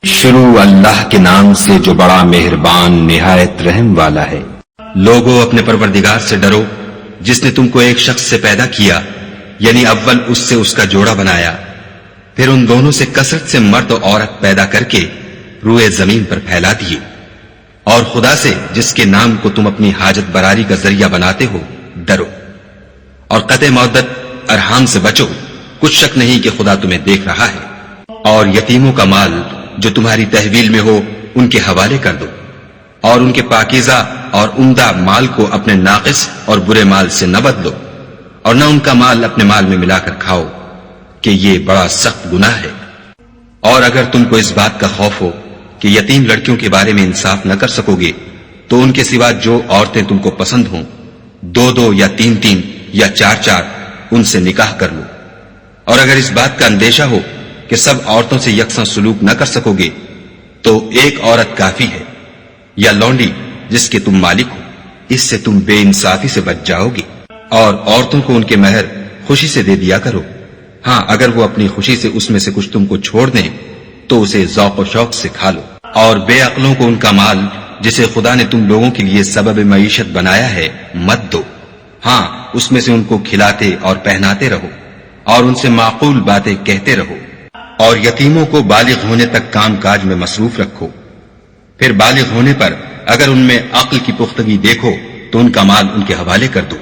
شروع اللہ کے نام سے جو بڑا مہربان نہایت رحم والا ہے۔ لوگوں اپنے پروردگار سے ڈرو جس نے تم کو ایک شخص سے پیدا کیا، یعنی اول اس سے اس کا جوڑا بنایا، پھر ان دونوں سے کثرت سے مرد و عورت پیدا کر کے روئے زمین پر پھیلا دیے، اور خدا سے جس کے نام کو تم اپنی حاجت براری کا ذریعہ بناتے ہو ڈرو، اور قطع مودت ارحام سے بچو، کچھ شک نہیں کہ خدا تمہیں دیکھ رہا ہے۔ اور یتیموں کا مال جو تمہاری تحویل میں ہو ان کے حوالے کر دو، اور ان کے پاکیزہ اور عمدہ مال کو اپنے ناقص اور برے مال سے نہ بدلو، اور نہ ان کا مال اپنے مال میں ملا کر کھاؤ کہ یہ بڑا سخت گناہ ہے۔ اور اگر تم کو اس بات کا خوف ہو کہ یتیم لڑکیوں کے بارے میں انصاف نہ کر سکو گے تو ان کے سوا جو عورتیں تم کو پسند ہوں، 2 یا 3 یا 4 ان سے نکاح کر لو۔ اور اگر اس بات کا اندیشہ ہو کہ سب عورتوں سے یکساں سلوک نہ کر سکو گے تو ایک عورت کافی ہے، یا لونڈی جس کے تم مالک ہو، اس سے تم بے انصافی سے بچ جاؤ گے۔ اور عورتوں کو ان کے مہر خوشی سے دے دیا کرو، ہاں اگر وہ اپنی خوشی سے اس میں سے کچھ تم کو چھوڑ دیں تو اسے ذوق و شوق سے کھا لو۔ اور بے عقلوں کو ان کا مال جسے خدا نے تم لوگوں کے لیے سبب معیشت بنایا ہے مت دو، ہاں اس میں سے ان کو کھلاتے اور پہناتے رہو، اور ان سے معقول باتیں کہتے رہو۔ اور یتیموں کو بالغ ہونے تک کام کاج میں مصروف رکھو، پھر بالغ ہونے پر اگر ان میں عقل کی پختگی دیکھو تو ان کا مال ان کے حوالے کر دو،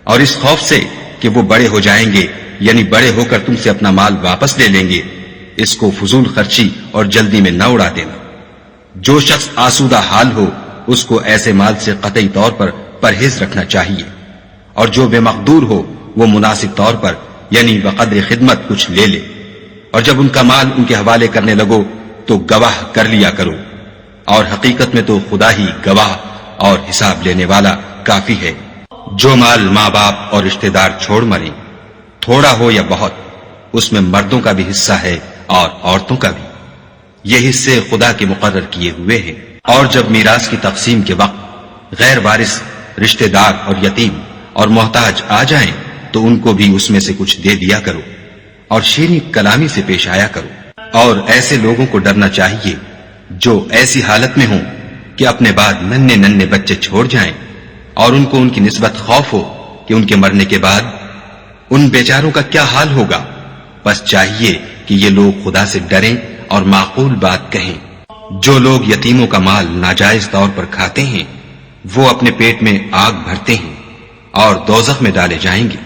اور اس خوف سے کہ وہ بڑے ہو جائیں گے، یعنی بڑے ہو کر تم سے اپنا مال واپس لے لیں گے، اس کو فضول خرچی اور جلدی میں نہ اڑا دینا۔ جو شخص آسودہ حال ہو اس کو ایسے مال سے قطعی طور پر پرہیز رکھنا چاہیے، اور جو بے مقدور ہو وہ مناسب طور پر یعنی بقدر خدمت کچھ لے لے، اور جب ان کا مال ان کے حوالے کرنے لگو تو گواہ کر لیا کرو، اور حقیقت میں تو خدا ہی گواہ اور حساب لینے والا کافی ہے۔ جو مال ماں باپ اور رشتہ دار چھوڑ مریں، تھوڑا ہو یا بہت، اس میں مردوں کا بھی حصہ ہے اور عورتوں کا بھی، یہ حصے خدا کے مقرر کیے ہوئے ہیں۔ اور جب میراث کی تقسیم کے وقت غیر وارث رشتہ دار اور یتیم اور محتاج آ جائیں تو ان کو بھی اس میں سے کچھ دے دیا کرو، اور شیریں کلامی سے پیش آیا کرو۔ اور ایسے لوگوں کو ڈرنا چاہیے جو ایسی حالت میں ہوں کہ اپنے بعد ننھے بچے چھوڑ جائیں، اور ان کو ان کی نسبت خوف ہو کہ ان کے مرنے کے بعد ان بیچاروں کا کیا حال ہوگا۔ بس چاہیے کہ یہ لوگ خدا سے ڈریں اور معقول بات کہیں۔ جو لوگ یتیموں کا مال ناجائز طور پر کھاتے ہیں وہ اپنے پیٹ میں آگ بھرتے ہیں اور دوزخ میں ڈالے جائیں گے۔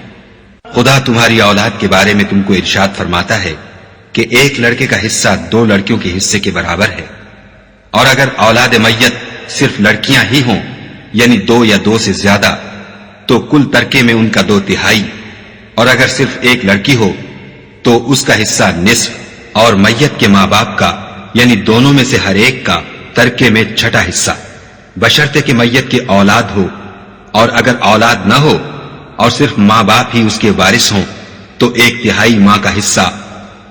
خدا تمہاری اولاد کے بارے میں تم کو ارشاد فرماتا ہے کہ ایک لڑکے کا حصہ 2 لڑکیوں کے حصے کے برابر ہے، اور اگر اولاد میت صرف لڑکیاں ہی ہوں یعنی 2 یا 2 سے زیادہ تو کل ترکے میں ان کا 2/3، اور اگر صرف ایک لڑکی ہو تو اس کا حصہ نصف، اور میت کے ماں باپ کا یعنی دونوں میں سے ہر ایک کا ترکے میں 6واں حصہ، بشرطے کہ میت کے اولاد ہو، اور اگر اولاد نہ ہو اور صرف ماں باپ ہی اس کے وارث ہوں تو 1/3 ماں کا حصہ،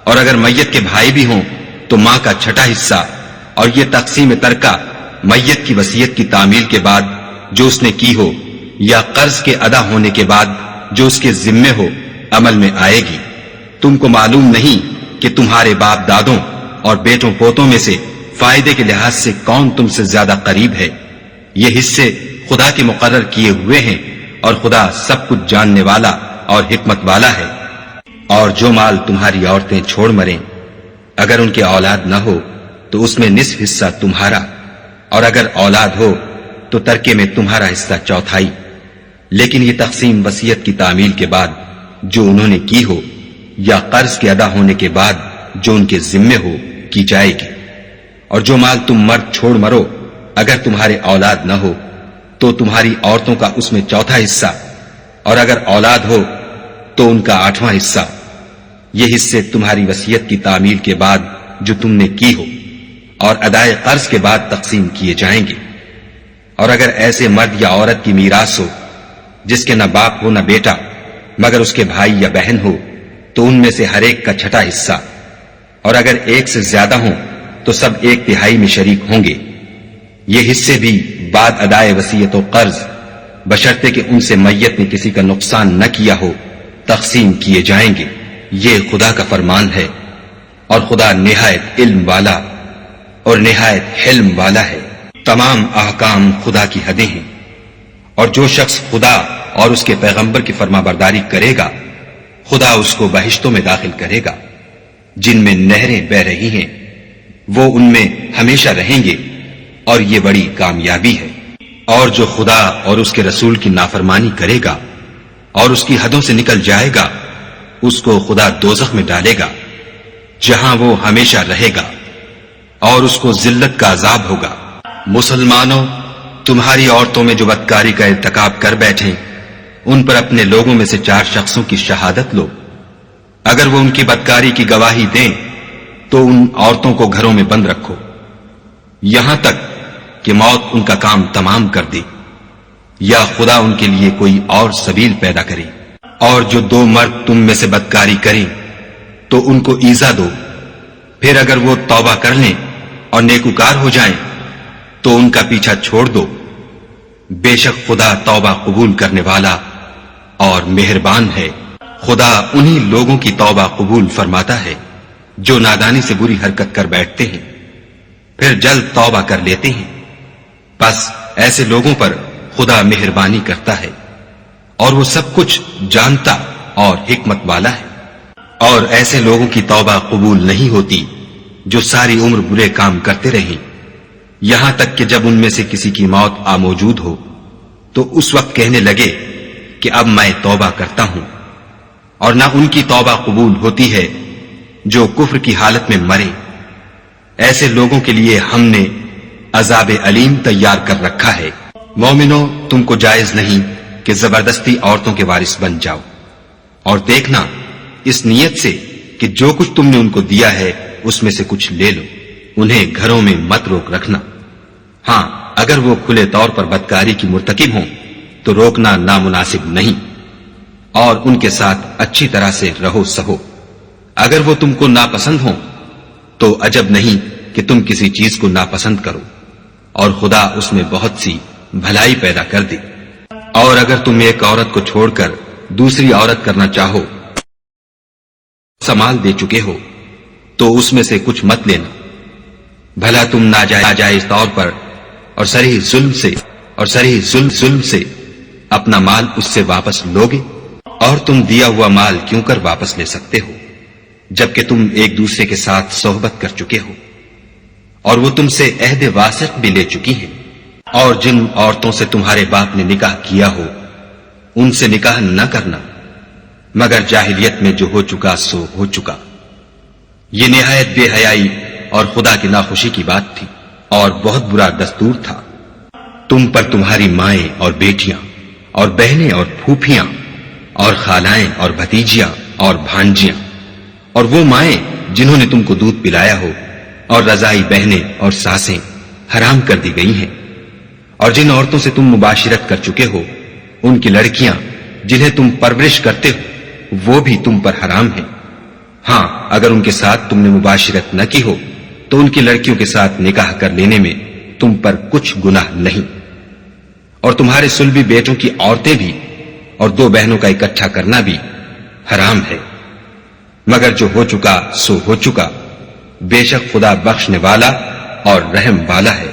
اور اگر میت کے بھائی بھی ہوں تو ماں کا 6واں حصہ۔ اور یہ تقسیم ترکہ میت کی وصیت کی تعمیل کے بعد جو اس نے کی ہو یا قرض کے ادا ہونے کے بعد جو اس کے ذمے ہو عمل میں آئے گی۔ تم کو معلوم نہیں کہ تمہارے باپ دادوں اور بیٹوں پوتوں میں سے فائدے کے لحاظ سے کون تم سے زیادہ قریب ہے۔ یہ حصے خدا کے مقرر کیے ہوئے ہیں، اور خدا سب کچھ جاننے والا اور حکمت والا ہے۔ اور جو مال تمہاری عورتیں چھوڑ مریں، اگر ان کے اولاد نہ ہو تو اس میں نصف حصہ تمہارا، اور اگر اولاد ہو تو ترکے میں تمہارا حصہ 1/4۔ لیکن یہ تقسیم وصیت کی تعمیل کے بعد جو انہوں نے کی ہو یا قرض کے ادا ہونے کے بعد جو ان کے ذمے ہو کی جائے گی۔ اور جو مال تم مرد چھوڑ مرو اگر تمہارے اولاد نہ ہو تو تمہاری عورتوں کا اس میں 1/4 حصہ، اور اگر اولاد ہو تو ان کا 8واں حصہ۔ یہ حصے تمہاری وصیت کی تعمیل کے بعد جو تم نے کی ہو اور ادائے قرض کے بعد تقسیم کیے جائیں گے۔ اور اگر ایسے مرد یا عورت کی میراث ہو جس کے نہ باپ ہو نہ بیٹا مگر اس کے بھائی یا بہن ہو تو ان میں سے ہر ایک کا 6واں حصہ، اور اگر ایک سے زیادہ ہوں تو سب 1/3 میں شریک ہوں گے۔ یہ حصے بھی بعد ادائے وصیت و قرض بشرطے کہ ان سے میت نے کسی کا نقصان نہ کیا ہو تقسیم کیے جائیں گے۔ یہ خدا کا فرمان ہے، اور خدا نہایت علم والا اور نہایت حلم والا ہے۔ تمام احکام خدا کی حدیں ہیں، اور جو شخص خدا اور اس کے پیغمبر کی فرما برداری کرے گا خدا اس کو بہشتوں میں داخل کرے گا جن میں نہریں بہ رہی ہیں، وہ ان میں ہمیشہ رہیں گے، اور یہ بڑی کامیابی ہے۔ اور جو خدا اور اس کے رسول کی نافرمانی کرے گا اور اس کی حدوں سے نکل جائے گا اس کو خدا دوزخ میں ڈالے گا جہاں وہ ہمیشہ رہے گا، اور اس کو ذلت کا عذاب ہوگا۔ مسلمانوں، تمہاری عورتوں میں جو بدکاری کا ارتکاب کر بیٹھیں ان پر اپنے لوگوں میں سے 4 شخصوں کی شہادت لو۔ اگر وہ ان کی بدکاری کی گواہی دیں تو ان عورتوں کو گھروں میں بند رکھو یہاں تک کہ موت ان کا کام تمام کر دے یا خدا ان کے لیے کوئی اور سبیل پیدا کرے۔ اور جو 2 مرد تم میں سے بدکاری کریں تو ان کو ایذا دو، پھر اگر وہ توبہ کر لیں اور نیکوکار ہو جائیں تو ان کا پیچھا چھوڑ دو۔ بے شک خدا توبہ قبول کرنے والا اور مہربان ہے۔ خدا انہی لوگوں کی توبہ قبول فرماتا ہے جو نادانی سے بری حرکت کر بیٹھتے ہیں پھر جلد توبہ کر لیتے ہیں، بس ایسے لوگوں پر خدا مہربانی کرتا ہے اور وہ سب کچھ جانتا اور حکمت والا ہے۔ اور ایسے لوگوں کی توبہ قبول نہیں ہوتی جو ساری عمر برے کام کرتے رہیں یہاں تک کہ جب ان میں سے کسی کی موت آ موجود ہو تو اس وقت کہنے لگے کہ اب میں توبہ کرتا ہوں۔ اور نہ ان کی توبہ قبول ہوتی ہے جو کفر کی حالت میں مرے۔ ایسے لوگوں کے لیے ہم نے عذاب علیم تیار کر رکھا ہے۔ مومنوں، تم کو جائز نہیں کہ زبردستی عورتوں کے وارث بن جاؤ، اور دیکھنا اس نیت سے کہ جو کچھ تم نے ان کو دیا ہے اس میں سے کچھ لے لو۔ انہیں گھروں میں مت روک رکھنا۔ ہاں، اگر وہ کھلے طور پر بدکاری کی مرتکب ہوں تو روکنا نامناسب نہیں، اور ان کے ساتھ اچھی طرح سے رہو سہو۔ اگر وہ تم کو ناپسند ہوں تو عجب نہیں کہ تم کسی چیز کو ناپسند کرو، اور خدا اس میں بہت سی بھلائی پیدا کر دے۔ اور اگر تم ایک عورت کو چھوڑ کر دوسری عورت کرنا چاہو، سمال دے چکے ہو تو اس میں سے کچھ مت لینا، بھلا تم ناجائز طور پر اور صریح ظلم سے اپنا مال اس سے واپس لوگے؟ اور تم دیا ہوا مال کیوں کر واپس لے سکتے ہو جبکہ تم ایک دوسرے کے ساتھ صحبت کر چکے ہو، اور وہ تم سے عہد واسق بھی لے چکی ہیں۔ اور جن عورتوں سے تمہارے باپ نے نکاح کیا ہو ان سے نکاح نہ کرنا مگر جاہلیت میں جو ہو چکا سو ہو چکا۔ یہ نہایت بے حیائی اور خدا کی ناخوشی کی بات تھی اور بہت برا دستور تھا۔ تم پر تمہاری مائیں اور بیٹیاں اور بہنیں اور پھوپھیاں اور خالائیں اور بھتیجیاں اور بھانجیاں اور وہ مائیں جنہوں نے تم کو دودھ پلایا ہو اور رضائی بہنیں اور ساسیں حرام کر دی گئی ہیں۔ اور جن عورتوں سے تم مباشرت کر چکے ہو ان کی لڑکیاں جنہیں تم پرورش کرتے ہو وہ بھی تم پر حرام ہیں۔ ہاں، اگر ان کے ساتھ تم نے مباشرت نہ کی ہو تو ان کی لڑکیوں کے ساتھ نکاح کر لینے میں تم پر کچھ گناہ نہیں۔ اور تمہارے صلبی بیٹوں کی عورتیں بھی اور 2 بہنوں کا اکٹھا کرنا بھی حرام ہے، مگر جو ہو چکا سو ہو چکا۔ بے شک خدا بخشنے والا اور رحم والا ہے۔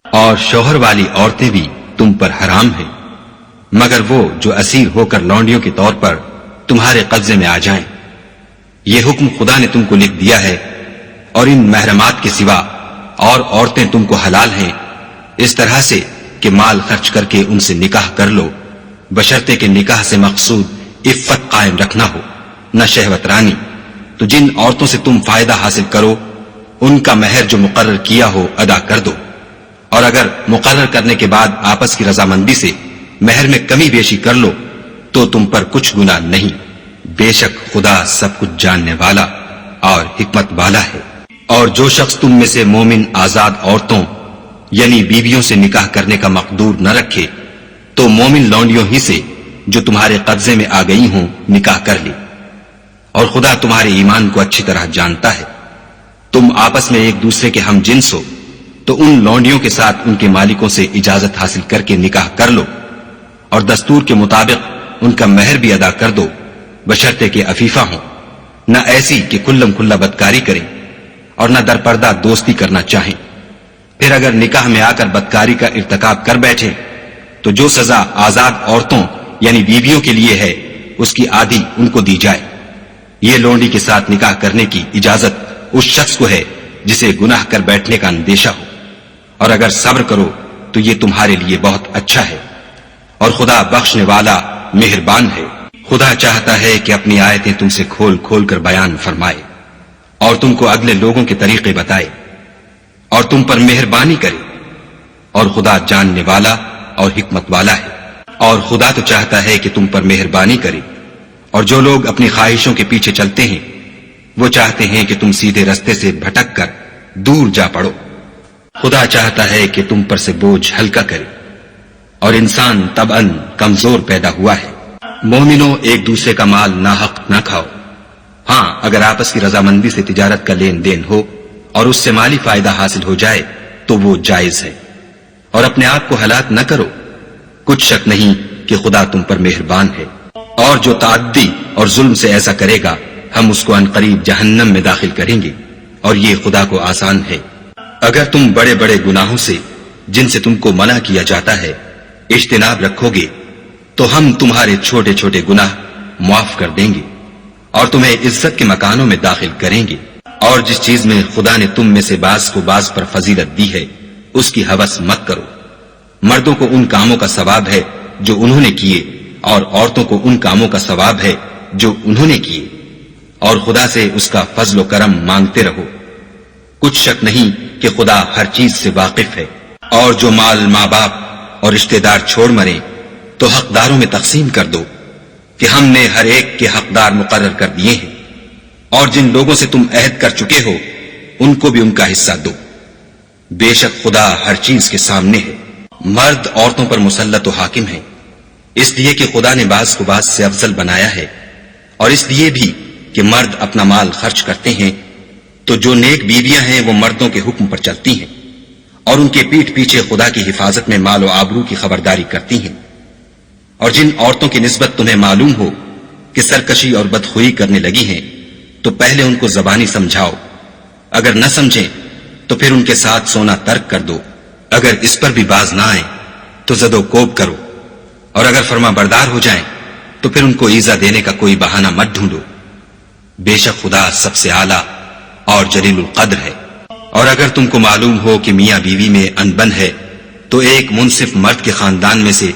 اور شوہر والی عورتیں بھی تم پر حرام ہیں مگر وہ جو اسیر ہو کر لونڈیوں کے طور پر تمہارے قبضے میں آ جائیں۔ یہ حکم خدا نے تم کو لکھ دیا ہے، اور ان محرمات کے سوا اور عورتیں تم کو حلال ہیں، اس طرح سے کہ مال خرچ کر کے ان سے نکاح کر لو، بشرطے کہ نکاح سے مقصود عفت قائم رکھنا ہو، نہ شہوت رانی۔ تو جن عورتوں سے تم فائدہ حاصل کرو ان کا مہر جو مقرر کیا ہو ادا کر دو، اور اگر مقرر کرنے کے بعد آپس کی رضامندی سے مہر میں کمی بیشی کر لو تو تم پر کچھ گناہ نہیں۔ بے شک خدا سب کچھ جاننے والا اور حکمت والا ہے۔ اور جو شخص تم میں سے مومن آزاد عورتوں یعنی بیویوں سے نکاح کرنے کا مقدور نہ رکھے تو مومن لونڈیوں ہی سے جو تمہارے قبضے میں آ گئی ہوں نکاح کر لی، اور خدا تمہارے ایمان کو اچھی طرح جانتا ہے۔ تم آپس میں ایک دوسرے کے ہم جنس ہو تو ان لونڈیوں کے ساتھ ان کے مالکوں سے اجازت حاصل کر کے نکاح کر لو، اور دستور کے مطابق ان کا مہر بھی ادا کر دو، بشرطے کہ عفیفہ ہوں، نہ ایسی کہ کھلم کھلا بدکاری کریں۔ اور نہ درپردہ دوستی کرنا چاہیں. پھر اگر نکاح میں آ کر بدکاری کا ارتکاب کر بیٹھے تو جو سزا آزاد عورتوں یعنی بیویوں کے لیے ہے اس کی آدھی ان کو دی جائے. یہ لونڈی کے ساتھ نکاح کرنے کی اجازت اس شخص کو ہے جسے گناہ کر بیٹھنے کا اندیشہ ہو، اور اگر صبر کرو تو یہ تمہارے لیے بہت اچھا ہے، اور خدا بخشنے والا مہربان ہے. خدا چاہتا ہے کہ اپنی آیتیں تم سے کھول کھول کر بیان فرمائے اور تم کو اگلے لوگوں کے طریقے بتائے اور تم پر مہربانی کرے، اور خدا جاننے والا اور حکمت والا ہے. اور خدا تو چاہتا ہے کہ تم پر مہربانی کرے، اور جو لوگ اپنی خواہشوں کے پیچھے چلتے ہیں وہ چاہتے ہیں کہ تم سیدھے رستے سے بھٹک کر دور جا پڑو. خدا چاہتا ہے کہ تم پر سے بوجھ ہلکا کرے، اور انسان طبعاً کمزور پیدا ہوا ہے. مومنوں، ایک دوسرے کا مال ناحق نہ کھاؤ. ہاں، اگر آپس کی رضامندی سے تجارت کا لین دین ہو اور اس سے مالی فائدہ حاصل ہو جائے تو وہ جائز ہے. اور اپنے آپ کو ہلاک نہ کرو، کچھ شک نہیں کہ خدا تم پر مہربان ہے. اور جو تعدی اور ظلم سے ایسا کرے گا ہم اس کو عنقریب جہنم میں داخل کریں گے، اور یہ خدا کو آسان ہے. اگر تم بڑے بڑے گناہوں سے جن سے تم کو منع کیا جاتا ہے اجتناب رکھو گے تو ہم تمہارے چھوٹے چھوٹے گناہ معاف کر دیں گے اور تمہیں عزت کے مکانوں میں داخل کریں گے. اور جس چیز میں خدا نے تم میں سے بعض کو بعض پر فضیلت دی ہے اس کی ہوس مت کرو. مردوں کو ان کاموں کا ثواب ہے جو انہوں نے کیے، اور عورتوں کو ان کاموں کا ثواب ہے جو انہوں نے کیے، اور خدا سے اس کا فضل و کرم مانگتے رہو. کچھ شک نہیں کہ خدا ہر چیز سے واقف ہے. اور جو مال ماں باپ اور رشتہ دار چھوڑ مرے تو حقداروں میں تقسیم کر دو کہ ہم نے ہر ایک کے حقدار مقرر کر دیے ہیں. اور جن لوگوں سے تم عہد کر چکے ہو ان کو بھی ان کا حصہ دو. بے شک خدا ہر چیز کے سامنے ہے. مرد عورتوں پر مسلط و حاکم ہے، اس لیے کہ خدا نے بعض کو بعض سے افضل بنایا ہے، اور اس لیے بھی کہ مرد اپنا مال خرچ کرتے ہیں تو جو نیک بیویاں ہیں وہ مردوں کے حکم پر چلتی ہیں اور ان کے پیٹھ پیچھے خدا کی حفاظت میں مال و آبرو کی خبرداری کرتی ہیں. اور جن عورتوں کی نسبت تمہیں معلوم ہو کہ سرکشی اور بدخوئی کرنے لگی ہیں تو پہلے ان کو زبانی سمجھاؤ. اگر نہ سمجھیں تو پھر ان کے ساتھ سونا ترک کر دو. اگر اس پر بھی باز نہ آئیں تو زد و کوب کرو، اور اگر فرما بردار ہو جائیں تو پھر ان کو ایزا دینے کا کوئی بہانہ مت ڈھونڈو. بے شک خدا سب سے اعلیٰ اور جلیل القدر ہے. اور اگر تم کو معلوم ہو کہ میاں بیوی میں انبن ہے تو ایک منصف مرد کے خاندان میں سے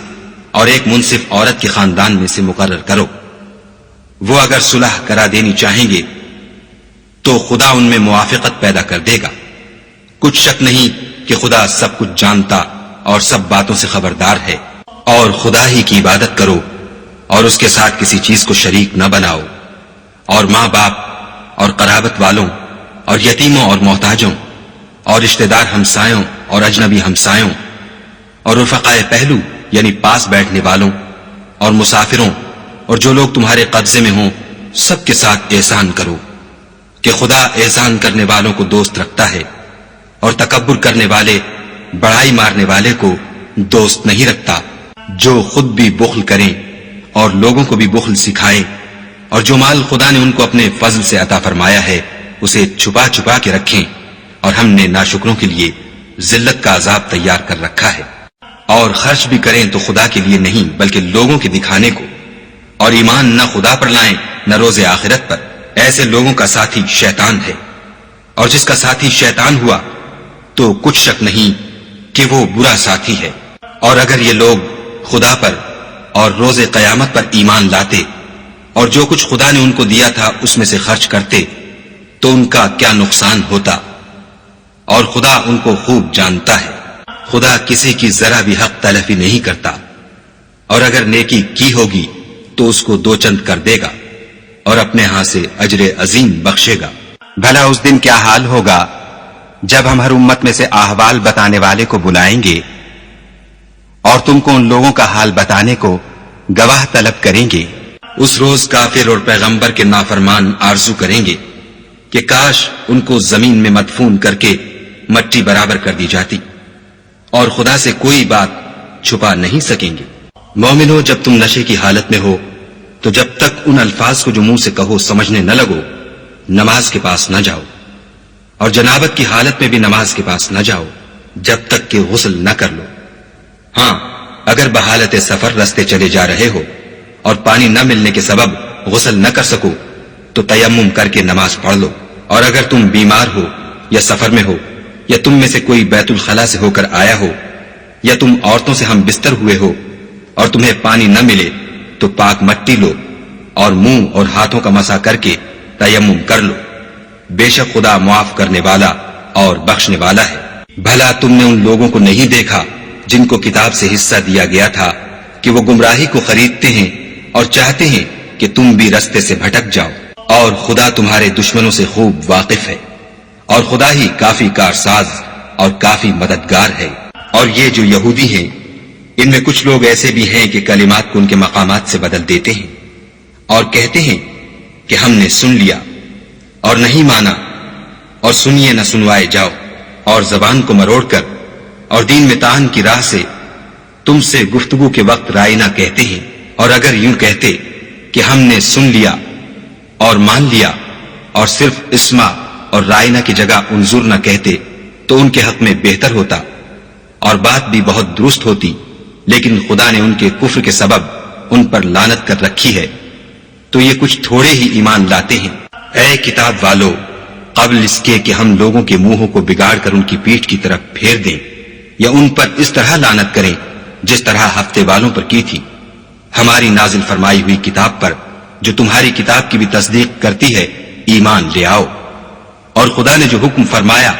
اور ایک منصف عورت کے خاندان میں سے مقرر کرو. وہ اگر صلح کرا دینی چاہیں گے تو خدا ان میں موافقت پیدا کر دے گا. کچھ شک نہیں کہ خدا سب کچھ جانتا اور سب باتوں سے خبردار ہے. اور خدا ہی کی عبادت کرو اور اس کے ساتھ کسی چیز کو شریک نہ بناؤ. اور ماں باپ اور قرابت والوں اور یتیموں اور محتاجوں اور رشتہ دار ہمسایوں اور اجنبی ہمسایوں اور رفقائے پہلو یعنی پاس بیٹھنے والوں اور مسافروں اور جو لوگ تمہارے قبضے میں ہوں سب کے ساتھ احسان کرو، کہ خدا احسان کرنے والوں کو دوست رکھتا ہے اور تکبر کرنے والے بڑائی مارنے والے کو دوست نہیں رکھتا. جو خود بھی بخل کریں اور لوگوں کو بھی بخل سکھائیں، اور جو مال خدا نے ان کو اپنے فضل سے عطا فرمایا ہے اسے چھپا چھپا کے رکھیں، اور ہم نے ناشکروں کے لیے ذلت کا عذاب تیار کر رکھا ہے. اور خرچ بھی کریں تو خدا کے لیے نہیں بلکہ لوگوں کے دکھانے کو، اور ایمان نہ خدا پر لائیں نہ روز آخرت پر. ایسے لوگوں کا ساتھی شیطان ہے، اور جس کا ساتھی شیطان ہوا تو کچھ شک نہیں کہ وہ برا ساتھی ہے. اور اگر یہ لوگ خدا پر اور روز قیامت پر ایمان لاتے اور جو کچھ خدا نے ان کو دیا تھا اس میں سے خرچ کرتے تو ان کا کیا نقصان ہوتا، اور خدا ان کو خوب جانتا ہے. خدا کسی کی ذرا بھی حق تلفی نہیں کرتا، اور اگر نیکی کی ہوگی تو اس کو دو چند کر دے گا اور اپنے ہاں سے اجر عظیم بخشے گا. بھلا اس دن کیا حال ہوگا جب ہم ہر امت میں سے احوال بتانے والے کو بلائیں گے اور تم کو ان لوگوں کا حال بتانے کو گواہ طلب کریں گے. اس روز کافر اور پیغمبر کے نافرمان آرزو کریں گے کہ کاش ان کو زمین میں مدفون کر کے مٹی برابر کر دی جاتی، اور خدا سے کوئی بات چھپا نہیں سکیں گے. مومنو، جب تم نشے کی حالت میں ہو تو جب تک ان الفاظ کو جو منہ سے کہو سمجھنے نہ لگو نماز کے پاس نہ جاؤ. اور جنابت کی حالت میں بھی نماز کے پاس نہ جاؤ جب تک کہ غسل نہ کر لو۔ ہاں، اگر بحالت سفر رستے چلے جا رہے ہو اور پانی نہ ملنے کے سبب غسل نہ کر سکو تو تیمم کر کے نماز پڑھ لو۔ اور اگر تم بیمار ہو یا سفر میں ہو یا تم میں سے کوئی بیت الخلا سے ہو کر آیا ہو یا تم عورتوں سے ہم بستر ہوئے ہو اور تمہیں پانی نہ ملے تو پاک مٹی لو اور منہ اور ہاتھوں کا مسح کر کے تیمم کر لو۔ بے شک خدا معاف کرنے والا اور بخشنے والا ہے۔ بھلا تم نے ان لوگوں کو نہیں دیکھا جن کو کتاب سے حصہ دیا گیا تھا کہ وہ گمراہی کو خریدتے ہیں اور چاہتے ہیں کہ تم بھی رستے سے بھٹک جاؤ، اور خدا تمہارے دشمنوں سے خوب واقف ہے، اور خدا ہی کافی کارساز اور کافی مددگار ہے۔ اور یہ جو یہودی ہیں ان میں کچھ لوگ ایسے بھی ہیں کہ کلمات کو ان کے مقامات سے بدل دیتے ہیں اور کہتے ہیں کہ ہم نے سن لیا اور نہیں مانا، اور سنیے نہ سنوائے جاؤ، اور زبان کو مروڑ کر اور دین میں طعن کی راہ سے تم سے گفتگو کے وقت رائنا کہتے ہیں۔ اور اگر یوں کہتے کہ ہم نے سن لیا اور مان لیا اور صرف اسما اور رائنا کی جگہ انظر نہ کہتے تو ان کے حق میں بہتر ہوتا اور بات بھی بہت درست ہوتی، لیکن خدا نے ان کے کفر کے سبب ان پر لعنت کر رکھی ہے، تو یہ کچھ تھوڑے ہی ایمان لاتے ہیں۔ اے کتاب والو، قبل اس کے کہ ہم لوگوں کے منہوں کو بگاڑ کر ان کی پیٹھ کی طرف پھیر دیں یا ان پر اس طرح لعنت کریں جس طرح ہفتے والوں پر کی تھی، ہماری نازل فرمائی ہوئی کتاب پر جو تمہاری کتاب کی بھی تصدیق کرتی ہے ایمان لے آؤ۔ اور خدا نے جو حکم فرمایا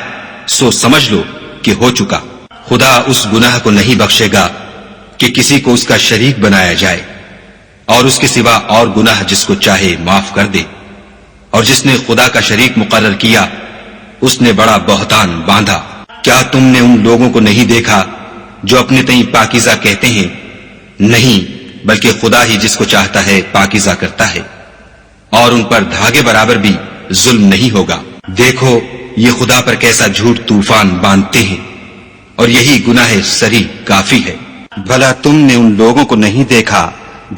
سو سمجھ لو کہ ہو چکا۔ خدا اس گناہ کو نہیں بخشے گا کہ کسی کو اس کا شریک بنایا جائے، اور اس کے سوا اور گناہ جس کو چاہے معاف کر دے، اور جس نے خدا کا شریک مقرر کیا اس نے بڑا بہتان باندھا۔ کیا تم نے ان لوگوں کو نہیں دیکھا جو اپنے تئیں پاکیزہ کہتے ہیں؟ نہیں، بلکہ خدا ہی جس کو چاہتا ہے پاکیزہ کرتا ہے، اور ان پر دھاگے برابر بھی ظلم نہیں ہوگا۔ دیکھو یہ خدا پر کیسا جھوٹ طوفان باندھتے ہیں، اور یہی گناہ سری کافی ہے۔ بھلا تم نے ان لوگوں کو نہیں دیکھا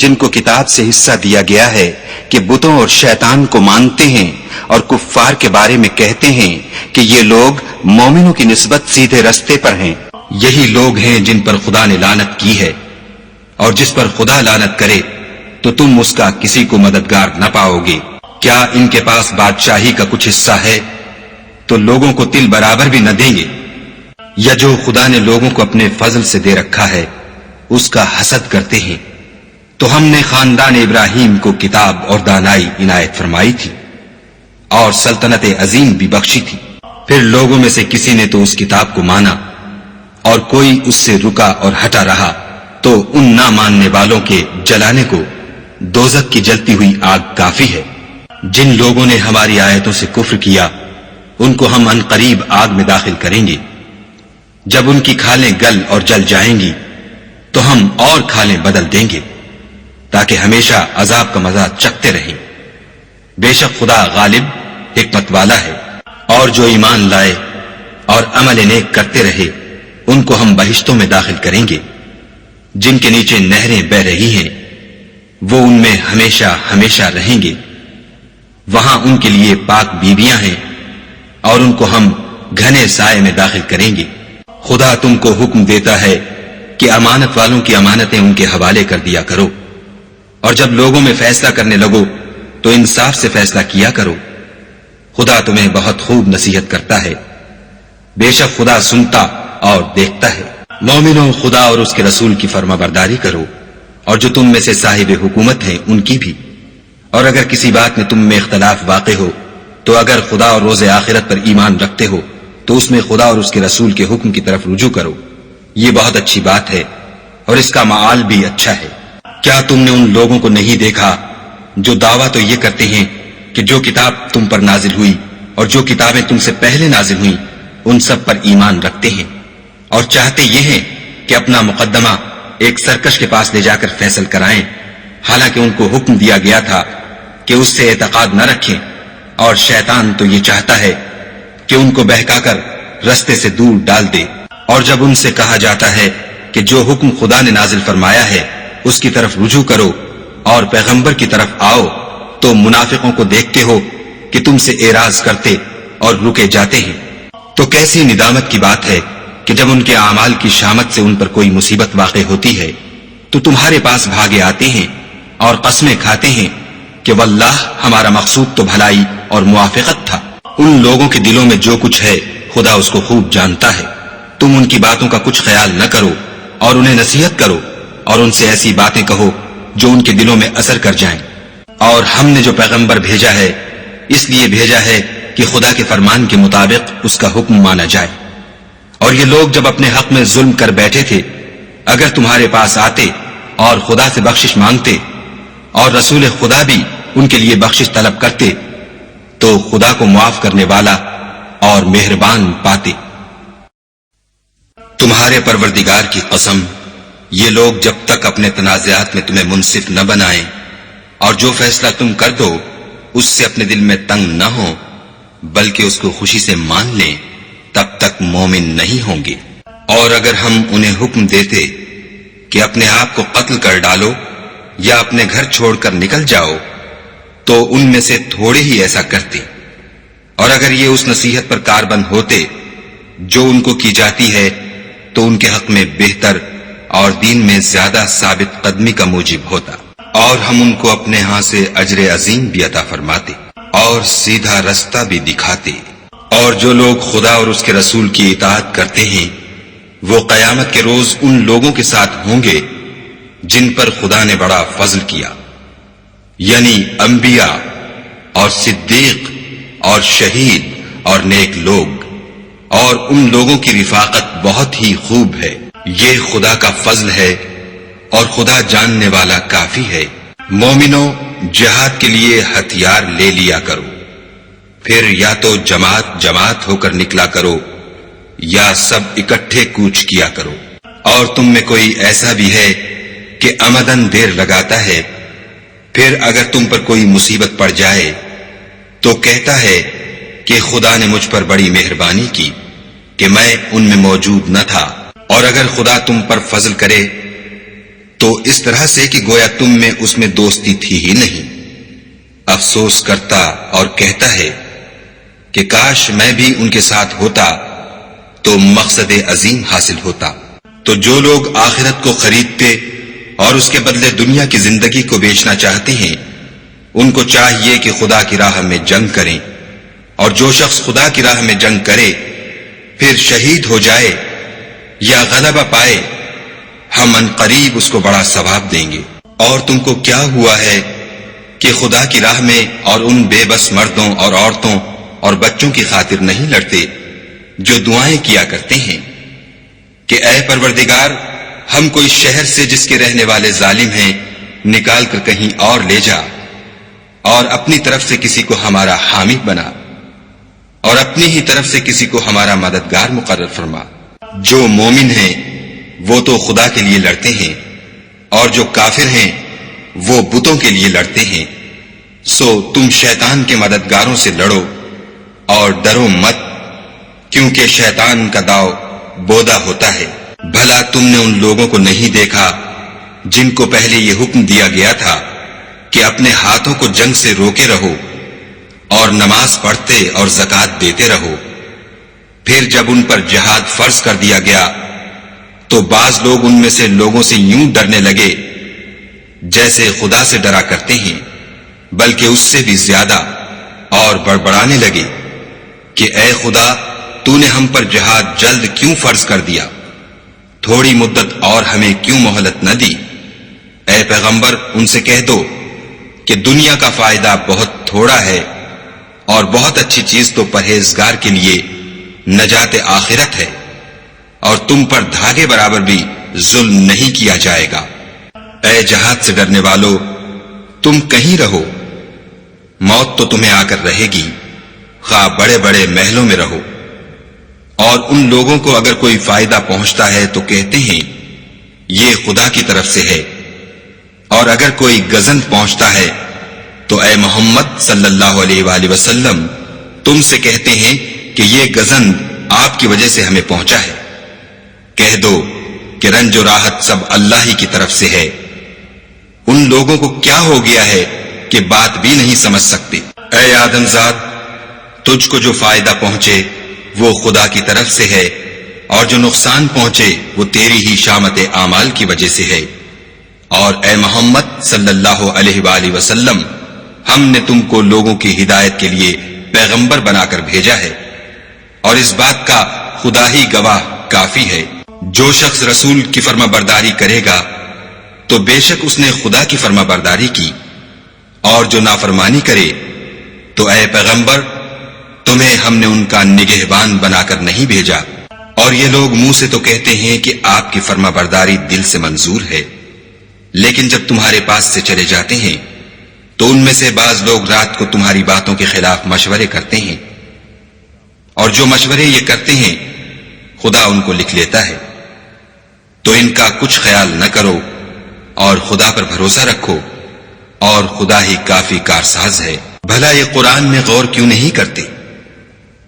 جن کو کتاب سے حصہ دیا گیا ہے کہ بتوں اور شیطان کو مانتے ہیں اور کفار کے بارے میں کہتے ہیں کہ یہ لوگ مومنوں کی نسبت سیدھے رستے پر ہیں؟ یہی لوگ ہیں جن پر خدا نے لعنت کی ہے، اور جس پر خدا لعنت کرے تو تم اس کا کسی کو مددگار نہ پاؤ گے۔ کیا ان کے پاس بادشاہی کا کچھ حصہ ہے تو لوگوں کو تل برابر بھی نہ دیں گے؟ یا جو خدا نے لوگوں کو اپنے فضل سے دے رکھا ہے اس کا حسد کرتے ہیں؟ تو ہم نے خاندان ابراہیم کو کتاب اور دانائی عنایت فرمائی تھی اور سلطنت عظیم بھی بخشی تھی۔ پھر لوگوں میں سے کسی نے تو اس کتاب کو مانا اور کوئی اس سے رکا اور ہٹا رہا، تو ان نہ ماننے والوں کے جلانے کو دوزخ کی جلتی ہوئی آگ کافی ہے۔ جن لوگوں نے ہماری آیتوں سے کفر کیا ان کو ہم عنقریب آگ میں داخل کریں گے۔ جب ان کی کھالیں گل اور جل جائیں گی تو ہم اور کھالیں بدل دیں گے تاکہ ہمیشہ عذاب کا مزہ چکھتے رہیں۔ بے شک خدا غالب حکمت والا ہے۔ اور جو ایمان لائے اور عمل نیک کرتے رہے ان کو ہم بہشتوں میں داخل کریں گے جن کے نیچے نہریں بہ رہی ہیں، وہ ان میں ہمیشہ ہمیشہ رہیں گے۔ وہاں ان کے لیے پاک بیویاں ہیں اور ان کو ہم گھنے سائے میں داخل کریں گے۔ خدا تم کو حکم دیتا ہے کہ امانت والوں کی امانتیں ان کے حوالے کر دیا کرو، اور جب لوگوں میں فیصلہ کرنے لگو تو انصاف سے فیصلہ کیا کرو۔ خدا تمہیں بہت خوب نصیحت کرتا ہے، بے شک خدا سنتا اور دیکھتا ہے۔ مومنوں، خدا اور اس کے رسول کی فرما برداری کرو، اور جو تم میں سے صاحب حکومت ہیں ان کی بھی۔ اور اگر کسی بات میں تم میں اختلاف واقع ہو تو اگر خدا اور روز آخرت پر ایمان رکھتے ہو تو اس میں خدا اور اس کے رسول کے حکم کی طرف رجوع کرو، یہ بہت اچھی بات ہے اور اس کا معال بھی اچھا ہے۔ کیا تم نے ان لوگوں کو نہیں دیکھا جو دعویٰ تو یہ کرتے ہیں کہ جو کتاب تم پر نازل ہوئی اور جو کتابیں تم سے پہلے نازل ہوئیں ان سب پر ایمان رکھتے ہیں، اور چاہتے یہ ہیں کہ اپنا مقدمہ ایک سرکش کے پاس لے جا کر فیصل کرائیں، حالانکہ ان کو حکم دیا گیا تھا کہ اس سے اعتقاد نہ رکھیں، اور شیطان تو یہ چاہتا ہے کہ ان کو بہکا کر رستے سے دور ڈال دے۔ اور جب ان سے کہا جاتا ہے کہ جو حکم خدا نے نازل فرمایا ہے اس کی طرف رجوع کرو اور پیغمبر کی طرف آؤ، تو منافقوں کو دیکھتے ہو کہ تم سے اعراض کرتے اور رکے جاتے ہیں، تو کیسی ندامت کی بات ہے کہ جب ان کے اعمال کی شامت سے ان پر کوئی مصیبت واقع ہوتی ہے تو تمہارے پاس بھاگے آتے ہیں اور قسمیں کھاتے ہیں کہ واللہ ہمارا مقصود تو بھلائی اور موافقت تھا۔ ان لوگوں کے دلوں میں جو کچھ ہے خدا اس کو خوب جانتا ہے۔ تم ان کی باتوں کا کچھ خیال نہ کرو اور انہیں نصیحت کرو اور ان سے ایسی باتیں کہو جو ان کے دلوں میں اثر کر جائیں۔ اور ہم نے جو پیغمبر بھیجا ہے اس لیے بھیجا ہے کہ خدا کے فرمان کے مطابق اس کا حکم مانا جائے۔ اور یہ لوگ جب اپنے حق میں ظلم کر بیٹھے تھے، اگر تمہارے پاس آتے اور خدا سے بخشش مانگتے اور رسول خدا بھی ان کے لیے بخشش طلب کرتے تو خدا کو معاف کرنے والا اور مہربان پاتے۔ تمہارے پروردگار کی قسم، یہ لوگ جب تک اپنے تنازعات میں تمہیں منصف نہ بنائیں اور جو فیصلہ تم کر دو اس سے اپنے دل میں تنگ نہ ہو بلکہ اس کو خوشی سے مان لیں، تب تک مومن نہیں ہوں گے۔ اور اگر ہم انہیں حکم دیتے کہ اپنے آپ کو قتل کر ڈالو یا اپنے گھر چھوڑ کر نکل جاؤ تو ان میں سے تھوڑے ہی ایسا کرتے، اور اگر یہ اس نصیحت پر کاربند ہوتے جو ان کو کی جاتی ہے تو ان کے حق میں بہتر اور دین میں زیادہ ثابت قدمی کا موجب ہوتا، اور ہم ان کو اپنے ہاں سے اجر عظیم بھی عطا فرماتے اور سیدھا رستہ بھی دکھاتے۔ اور جو لوگ خدا اور اس کے رسول کی اطاعت کرتے ہیں وہ قیامت کے روز ان لوگوں کے ساتھ ہوں گے جن پر خدا نے بڑا فضل کیا، یعنی انبیاء اور صدیق اور شہید اور نیک لوگ، اور ان لوگوں کی رفاقت بہت ہی خوب ہے۔ یہ خدا کا فضل ہے اور خدا جاننے والا کافی ہے۔ مومنوں، جہاد کے لیے ہتھیار لے لیا کرو، پھر یا تو جماعت جماعت ہو کر نکلا کرو یا سب اکٹھے کوچ کیا کرو۔ اور تم میں کوئی ایسا بھی ہے کہ عمدن دیر لگاتا ہے، پھر اگر تم پر کوئی مصیبت پڑ جائے تو کہتا ہے کہ خدا نے مجھ پر بڑی مہربانی کی کہ میں ان میں موجود نہ تھا۔ اور اگر خدا تم پر فضل کرے تو اس طرح سے کہ گویا تم میں اس میں دوستی تھی ہی نہیں، افسوس کرتا اور کہتا ہے کہ کاش میں بھی ان کے ساتھ ہوتا تو مقصد عظیم حاصل ہوتا۔ تو جو لوگ آخرت کو خریدتے اور اس کے بدلے دنیا کی زندگی کو بیچنا چاہتے ہیں ان کو چاہیے کہ خدا کی راہ میں جنگ کریں، اور جو شخص خدا کی راہ میں جنگ کرے پھر شہید ہو جائے یا غلبہ پائے ہم ان قریب اس کو بڑا ثواب دیں گے۔ اور تم کو کیا ہوا ہے کہ خدا کی راہ میں اور ان بے بس مردوں اور عورتوں اور بچوں کی خاطر نہیں لڑتے جو دعائیں کیا کرتے ہیں کہ اے پروردگار ہم کو اس شہر سے جس کے رہنے والے ظالم ہیں نکال کر کہیں اور لے جا، اور اپنی طرف سے کسی کو ہمارا حامی بنا اور اپنی ہی طرف سے کسی کو ہمارا مددگار مقرر فرما۔ جو مومن ہیں وہ تو خدا کے لیے لڑتے ہیں اور جو کافر ہیں وہ بتوں کے لیے لڑتے ہیں، سو تم شیطان کے مددگاروں سے لڑو اور ڈرو مت، کیونکہ شیطان کا داؤ بودا ہوتا ہے۔ بھلا تم نے ان لوگوں کو نہیں دیکھا جن کو پہلے یہ حکم دیا گیا تھا کہ اپنے ہاتھوں کو جنگ سے روکے رہو اور نماز پڑھتے اور زکوٰۃ دیتے رہو، پھر جب ان پر جہاد فرض کر دیا گیا تو بعض لوگ ان میں سے لوگوں سے یوں ڈرنے لگے جیسے خدا سے ڈرا کرتے ہیں، بلکہ اس سے بھی زیادہ، اور بڑبڑانے لگے کہ اے خدا تو نے ہم پر جہاد جلد کیوں فرض کر دیا، تھوڑی مدت اور ہمیں کیوں مہلت نہ دی۔ اے پیغمبر ان سے کہہ دو کہ دنیا کا فائدہ بہت تھوڑا ہے اور بہت اچھی چیز تو پرہیزگار کے لیے نجات آخرت ہے، اور تم پر دھاگے برابر بھی ظلم نہیں کیا جائے گا۔ اے جہاد سے ڈرنے والو تم کہیں رہو، موت تو تمہیں آ کر رہے گی، خواہ بڑے بڑے محلوں میں رہو۔ اور ان لوگوں کو اگر کوئی فائدہ پہنچتا ہے تو کہتے ہیں یہ خدا کی طرف سے ہے، اور اگر کوئی گزند پہنچتا ہے تو اے محمد صلی اللہ علیہ وآلہ وسلم تم سے کہتے ہیں کہ یہ گزند آپ کی وجہ سے ہمیں پہنچا ہے۔ کہہ دو کہ رنج و راحت سب اللہ ہی کی طرف سے ہے۔ ان لوگوں کو کیا ہو گیا ہے کہ بات بھی نہیں سمجھ سکتے۔ اے آدم زاد تجھ کو جو فائدہ پہنچے وہ خدا کی طرف سے ہے، اور جو نقصان پہنچے وہ تیری ہی شامت اعمال کی وجہ سے ہے۔ اور اے محمد صلی اللہ علیہ وآلہ وسلم، ہم نے تم کو لوگوں کی ہدایت کے لیے پیغمبر بنا کر بھیجا ہے، اور اس بات کا خدا ہی گواہ کافی ہے۔ جو شخص رسول کی فرما برداری کرے گا تو بے شک اس نے خدا کی فرما برداری کی، اور جو نافرمانی کرے تو اے پیغمبر تمہیں ہم نے ان کا نگہبان بنا کر نہیں بھیجا۔ اور یہ لوگ منہ سے تو کہتے ہیں کہ آپ کی فرما برداری دل سے منظور ہے، لیکن جب تمہارے پاس سے چلے جاتے ہیں تو ان میں سے بعض لوگ رات کو تمہاری باتوں کے خلاف مشورے کرتے ہیں، اور جو مشورے یہ کرتے ہیں خدا ان کو لکھ لیتا ہے۔ تو ان کا کچھ خیال نہ کرو اور خدا پر بھروسہ رکھو، اور خدا ہی کافی کارساز ہے۔ بھلا یہ قرآن میں غور کیوں نہیں کرتے؟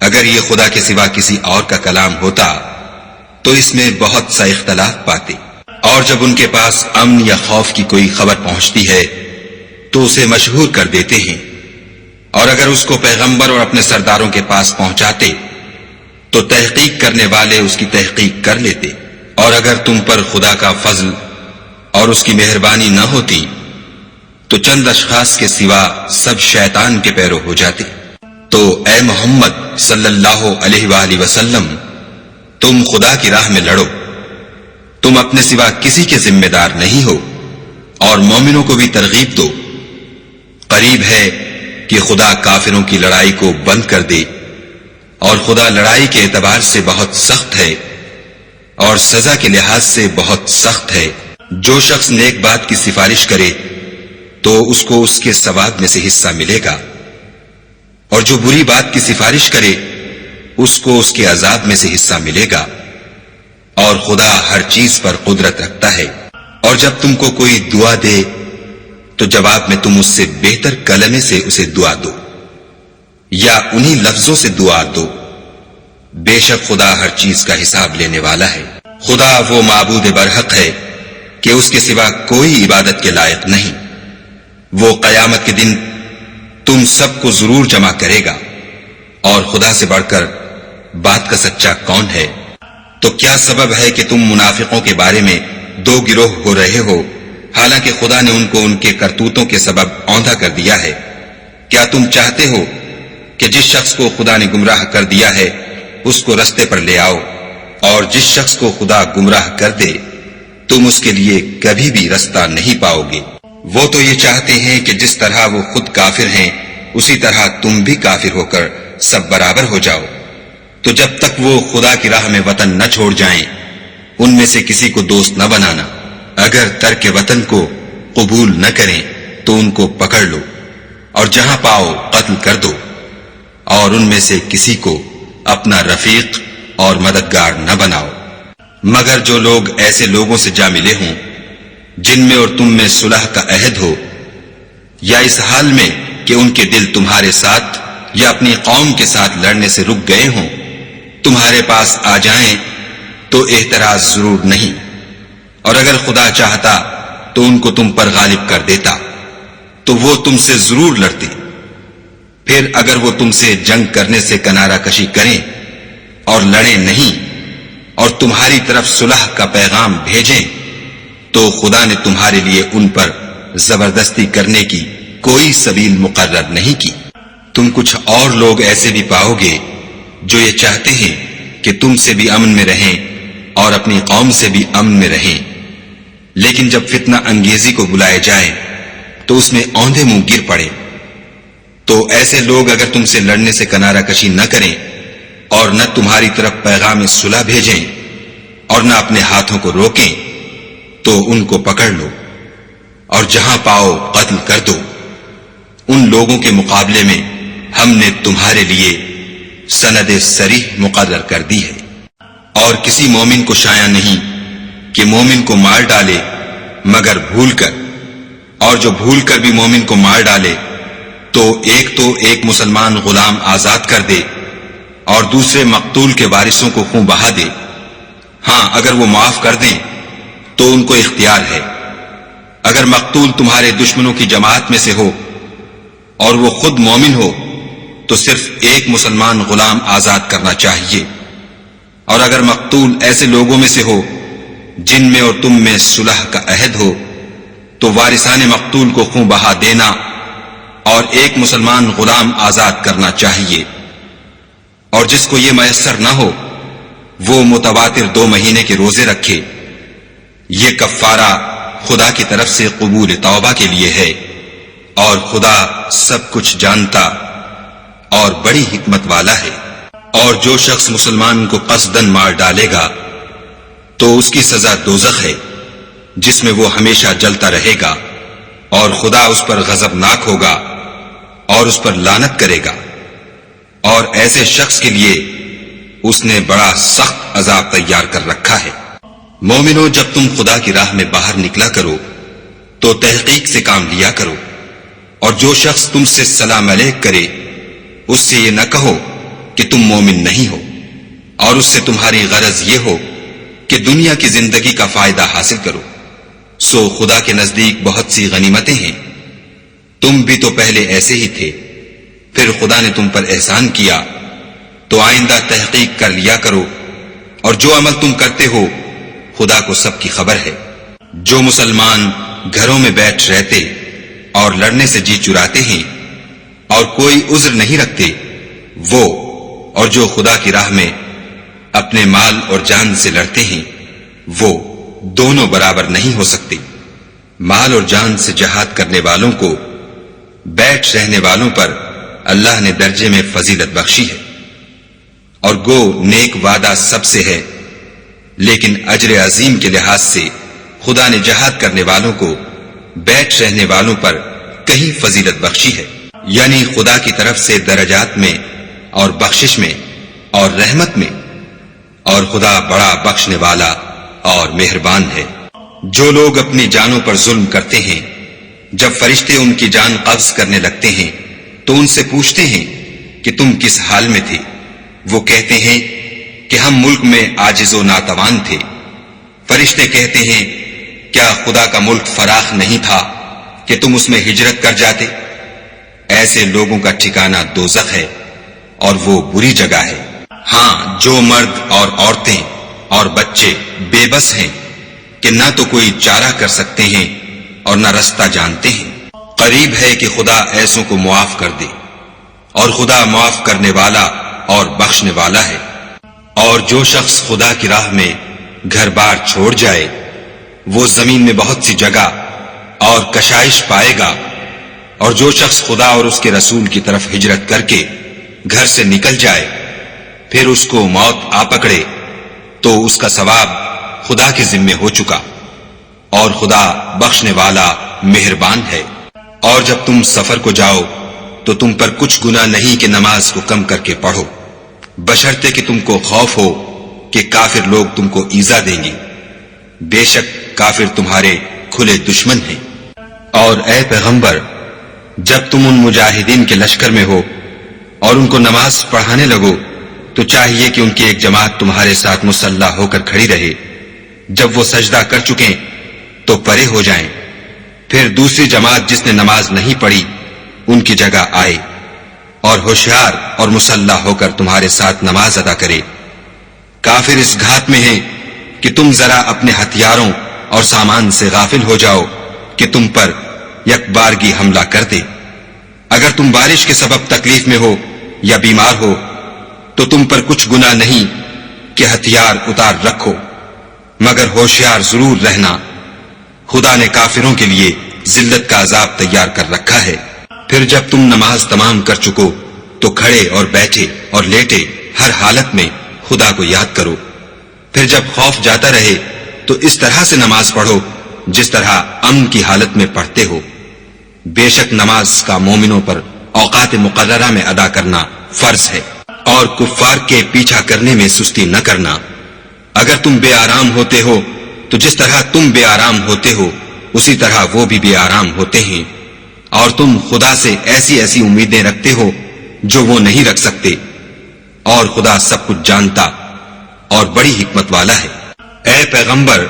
اگر یہ خدا کے سوا کسی اور کا کلام ہوتا تو اس میں بہت سا اختلاف پاتے۔ اور جب ان کے پاس امن یا خوف کی کوئی خبر پہنچتی ہے تو اسے مشہور کر دیتے ہیں، اور اگر اس کو پیغمبر اور اپنے سرداروں کے پاس پہنچاتے تو تحقیق کرنے والے اس کی تحقیق کر لیتے۔ اور اگر تم پر خدا کا فضل اور اس کی مہربانی نہ ہوتی تو چند اشخاص کے سوا سب شیطان کے پیرو ہو جاتے۔ تو اے محمد صلی اللہ علیہ وآلہ وسلم، تم خدا کی راہ میں لڑو، تم اپنے سوا کسی کے ذمہ دار نہیں ہو، اور مومنوں کو بھی ترغیب دو۔ قریب ہے کہ خدا کافروں کی لڑائی کو بند کر دے، اور خدا لڑائی کے اعتبار سے بہت سخت ہے اور سزا کے لحاظ سے بہت سخت ہے۔ جو شخص نیک بات کی سفارش کرے تو اس کو اس کے ثواب میں سے حصہ ملے گا، اور جو بری بات کی سفارش کرے اس کو اس کے عذاب میں سے حصہ ملے گا، اور خدا ہر چیز پر قدرت رکھتا ہے۔ اور جب تم کو کوئی دعا دے تو جواب میں تم اس سے بہتر کلمے سے اسے دعا دو، یا انہی لفظوں سے دعا دو، بے شک خدا ہر چیز کا حساب لینے والا ہے۔ خدا وہ معبود برحق ہے کہ اس کے سوا کوئی عبادت کے لائق نہیں۔ وہ قیامت کے دن تم سب کو ضرور جمع کرے گا، اور خدا سے بڑھ کر بات کا سچا کون ہے؟ تو کیا سبب ہے کہ تم منافقوں کے بارے میں دو گروہ ہو رہے ہو، حالانکہ خدا نے ان کو ان کے کرتوتوں کے سبب اوندھا کر دیا ہے؟ کیا تم چاہتے ہو کہ جس شخص کو خدا نے گمراہ کر دیا ہے اس کو رستے پر لے آؤ، اور جس شخص کو خدا گمراہ کر دے تم اس کے لیے کبھی بھی رستہ نہیں پاؤ گے؟ وہ تو یہ چاہتے ہیں کہ جس طرح وہ خود کافر ہیں اسی طرح تم بھی کافر ہو کر سب برابر ہو جاؤ۔ تو جب تک وہ خدا کی راہ میں وطن نہ چھوڑ جائیں ان میں سے کسی کو دوست نہ بنانا۔ اگر ترک وطن کو قبول نہ کریں تو ان کو پکڑ لو، اور جہاں پاؤ قتل کر دو، اور ان میں سے کسی کو اپنا رفیق اور مددگار نہ بناؤ، مگر جو لوگ ایسے لوگوں سے جا ملے ہوں جن میں اور تم میں صلح کا عہد ہو، یا اس حال میں کہ ان کے دل تمہارے ساتھ یا اپنی قوم کے ساتھ لڑنے سے رک گئے ہوں، تمہارے پاس آ جائیں تو اعتراض ضرور نہیں، اور اگر خدا چاہتا تو ان کو تم پر غالب کر دیتا تو وہ تم سے ضرور لڑتے۔ پھر اگر وہ تم سے جنگ کرنے سے کنارہ کشی کریں اور لڑیں نہیں اور تمہاری طرف صلح کا پیغام بھیجیں تو خدا نے تمہارے لیے ان پر زبردستی کرنے کی کوئی سبیل مقرر نہیں کی۔ تم کچھ اور لوگ ایسے بھی پاؤ گے جو یہ چاہتے ہیں کہ تم سے بھی امن میں رہیں اور اپنی قوم سے بھی امن میں رہیں، لیکن جب فتنہ انگیزی کو بلائے جائیں تو اس میں اوندھے منہ گر پڑے۔ تو ایسے لوگ اگر تم سے لڑنے سے کنارہ کشی نہ کریں اور نہ تمہاری طرف پیغام صلح بھیجیں اور نہ اپنے ہاتھوں کو روکیں تو ان کو پکڑ لو، اور جہاں پاؤ قتل کر دو۔ ان لوگوں کے مقابلے میں ہم نے تمہارے لیے سند صریح مقرر کر دی ہے، اور کسی مومن کو شایع نہیں کہ مومن کو مار ڈالے مگر بھول کر، اور جو بھول کر بھی مومن کو مار ڈالے تو ایک مسلمان غلام آزاد کر دے اور دوسرے مقتول کے وارثوں کو خون بہا دے۔ ہاں اگر وہ معاف کر دیں تو ان کو اختیار ہے۔ اگر مقتول تمہارے دشمنوں کی جماعت میں سے ہو اور وہ خود مومن ہو تو صرف ایک مسلمان غلام آزاد کرنا چاہیے، اور اگر مقتول ایسے لوگوں میں سے ہو جن میں اور تم میں صلح کا عہد ہو تو وارثان مقتول کو خون بہا دینا اور ایک مسلمان غلام آزاد کرنا چاہیے، اور جس کو یہ میسر نہ ہو وہ متواتر 2 مہینے کے روزے رکھے۔ یہ کفارہ خدا کی طرف سے قبول توبہ کے لیے ہے، اور خدا سب کچھ جانتا اور بڑی حکمت والا ہے۔ اور جو شخص مسلمان کو قصدن مار ڈالے گا تو اس کی سزا دوزخ ہے، جس میں وہ ہمیشہ جلتا رہے گا، اور خدا اس پر غضبناک ہوگا اور اس پر لعنت کرے گا، اور ایسے شخص کے لیے اس نے بڑا سخت عذاب تیار کر رکھا ہے۔ مومنو، جب تم خدا کی راہ میں باہر نکلا کرو تو تحقیق سے کام لیا کرو، اور جو شخص تم سے سلام علیک کرے اس سے یہ نہ کہو کہ تم مومن نہیں ہو، اور اس سے تمہاری غرض یہ ہو کہ دنیا کی زندگی کا فائدہ حاصل کرو۔ سو خدا کے نزدیک بہت سی غنیمتیں ہیں، تم بھی تو پہلے ایسے ہی تھے، پھر خدا نے تم پر احسان کیا، تو آئندہ تحقیق کر لیا کرو، اور جو عمل تم کرتے ہو خدا کو سب کی خبر ہے۔ جو مسلمان گھروں میں بیٹھ رہتے اور لڑنے سے جی چراتے ہیں اور کوئی عذر نہیں رکھتے، وہ اور جو خدا کی راہ میں اپنے مال اور جان سے لڑتے ہیں وہ دونوں برابر نہیں ہو سکتے۔ مال اور جان سے جہاد کرنے والوں کو بیٹھ رہنے والوں پر اللہ نے درجے میں فضیلت بخشی ہے، اور گو نیک وعدہ سب سے ہے، لیکن اجر عظیم کے لحاظ سے خدا نے جہاد کرنے والوں کو بیٹھ رہنے والوں پر کہیں فضیلت بخشی ہے، یعنی خدا کی طرف سے درجات میں اور بخشش میں اور رحمت میں، اور خدا بڑا بخشنے والا اور مہربان ہے۔ جو لوگ اپنی جانوں پر ظلم کرتے ہیں، جب فرشتے ان کی جان قبض کرنے لگتے ہیں تو ان سے پوچھتے ہیں کہ تم کس حال میں تھے؟ وہ کہتے ہیں کہ ہم ملک میں عاجز و ناتوان تھے۔ فرشتے کہتے ہیں کیا خدا کا ملک فراخ نہیں تھا کہ تم اس میں ہجرت کر جاتے؟ ایسے لوگوں کا ٹھکانہ دوزخ ہے اور وہ بری جگہ ہے۔ ہاں، جو مرد اور عورتیں اور بچے بے بس ہیں کہ نہ تو کوئی چارہ کر سکتے ہیں اور نہ رستہ جانتے ہیں، قریب ہے کہ خدا ایسوں کو معاف کر دے، اور خدا معاف کرنے والا اور بخشنے والا ہے۔ اور جو شخص خدا کی راہ میں گھر بار چھوڑ جائے وہ زمین میں بہت سی جگہ اور کشائش پائے گا، اور جو شخص خدا اور اس کے رسول کی طرف ہجرت کر کے گھر سے نکل جائے پھر اس کو موت آ پکڑے تو اس کا ثواب خدا کے ذمے ہو چکا، اور خدا بخشنے والا مہربان ہے۔ اور جب تم سفر کو جاؤ تو تم پر کچھ گناہ نہیں کہ نماز کو کم کر کے پڑھو، بشرطے کہ تم کو خوف ہو کہ کافر لوگ تم کو ایذا دیں گے، بے شک کافر تمہارے کھلے دشمن ہیں۔ اور اے پیغمبر، جب تم ان مجاہدین کے لشکر میں ہو اور ان کو نماز پڑھانے لگو تو چاہیے کہ ان کی ایک جماعت تمہارے ساتھ مسلح ہو کر کھڑی رہے، جب وہ سجدہ کر چکیں تو پرے ہو جائیں، پھر دوسری جماعت جس نے نماز نہیں پڑھی ان کی جگہ آئے، اور ہوشیار اور مسلح ہو کر تمہارے ساتھ نماز ادا کرے۔ کافر اس گھات میں ہیں کہ تم ذرا اپنے ہتھیاروں اور سامان سے غافل ہو جاؤ کہ تم پر یک بارگی حملہ کر دے۔ اگر تم بارش کے سبب تکلیف میں ہو یا بیمار ہو تو تم پر کچھ گناہ نہیں کہ ہتھیار اتار رکھو، مگر ہوشیار ضرور رہنا، خدا نے کافروں کے لیے ذلت کا عذاب تیار کر رکھا ہے۔ پھر جب تم نماز تمام کر چکو تو کھڑے اور بیٹھے اور لیٹے ہر حالت میں خدا کو یاد کرو، پھر جب خوف جاتا رہے تو اس طرح سے نماز پڑھو جس طرح امن کی حالت میں پڑھتے ہو۔ بے شک نماز کا مومنوں پر اوقات مقررہ میں ادا کرنا فرض ہے، اور کفار کے پیچھا کرنے میں سستی نہ کرنا۔ اگر تم بے آرام ہوتے ہو تو جس طرح تم بے آرام ہوتے ہو اسی طرح وہ بھی بے آرام ہوتے ہیں، اور تم خدا سے ایسی ایسی امیدیں رکھتے ہو جو وہ نہیں رکھ سکتے، اور خدا سب کچھ جانتا اور بڑی حکمت والا ہے۔ اے پیغمبر،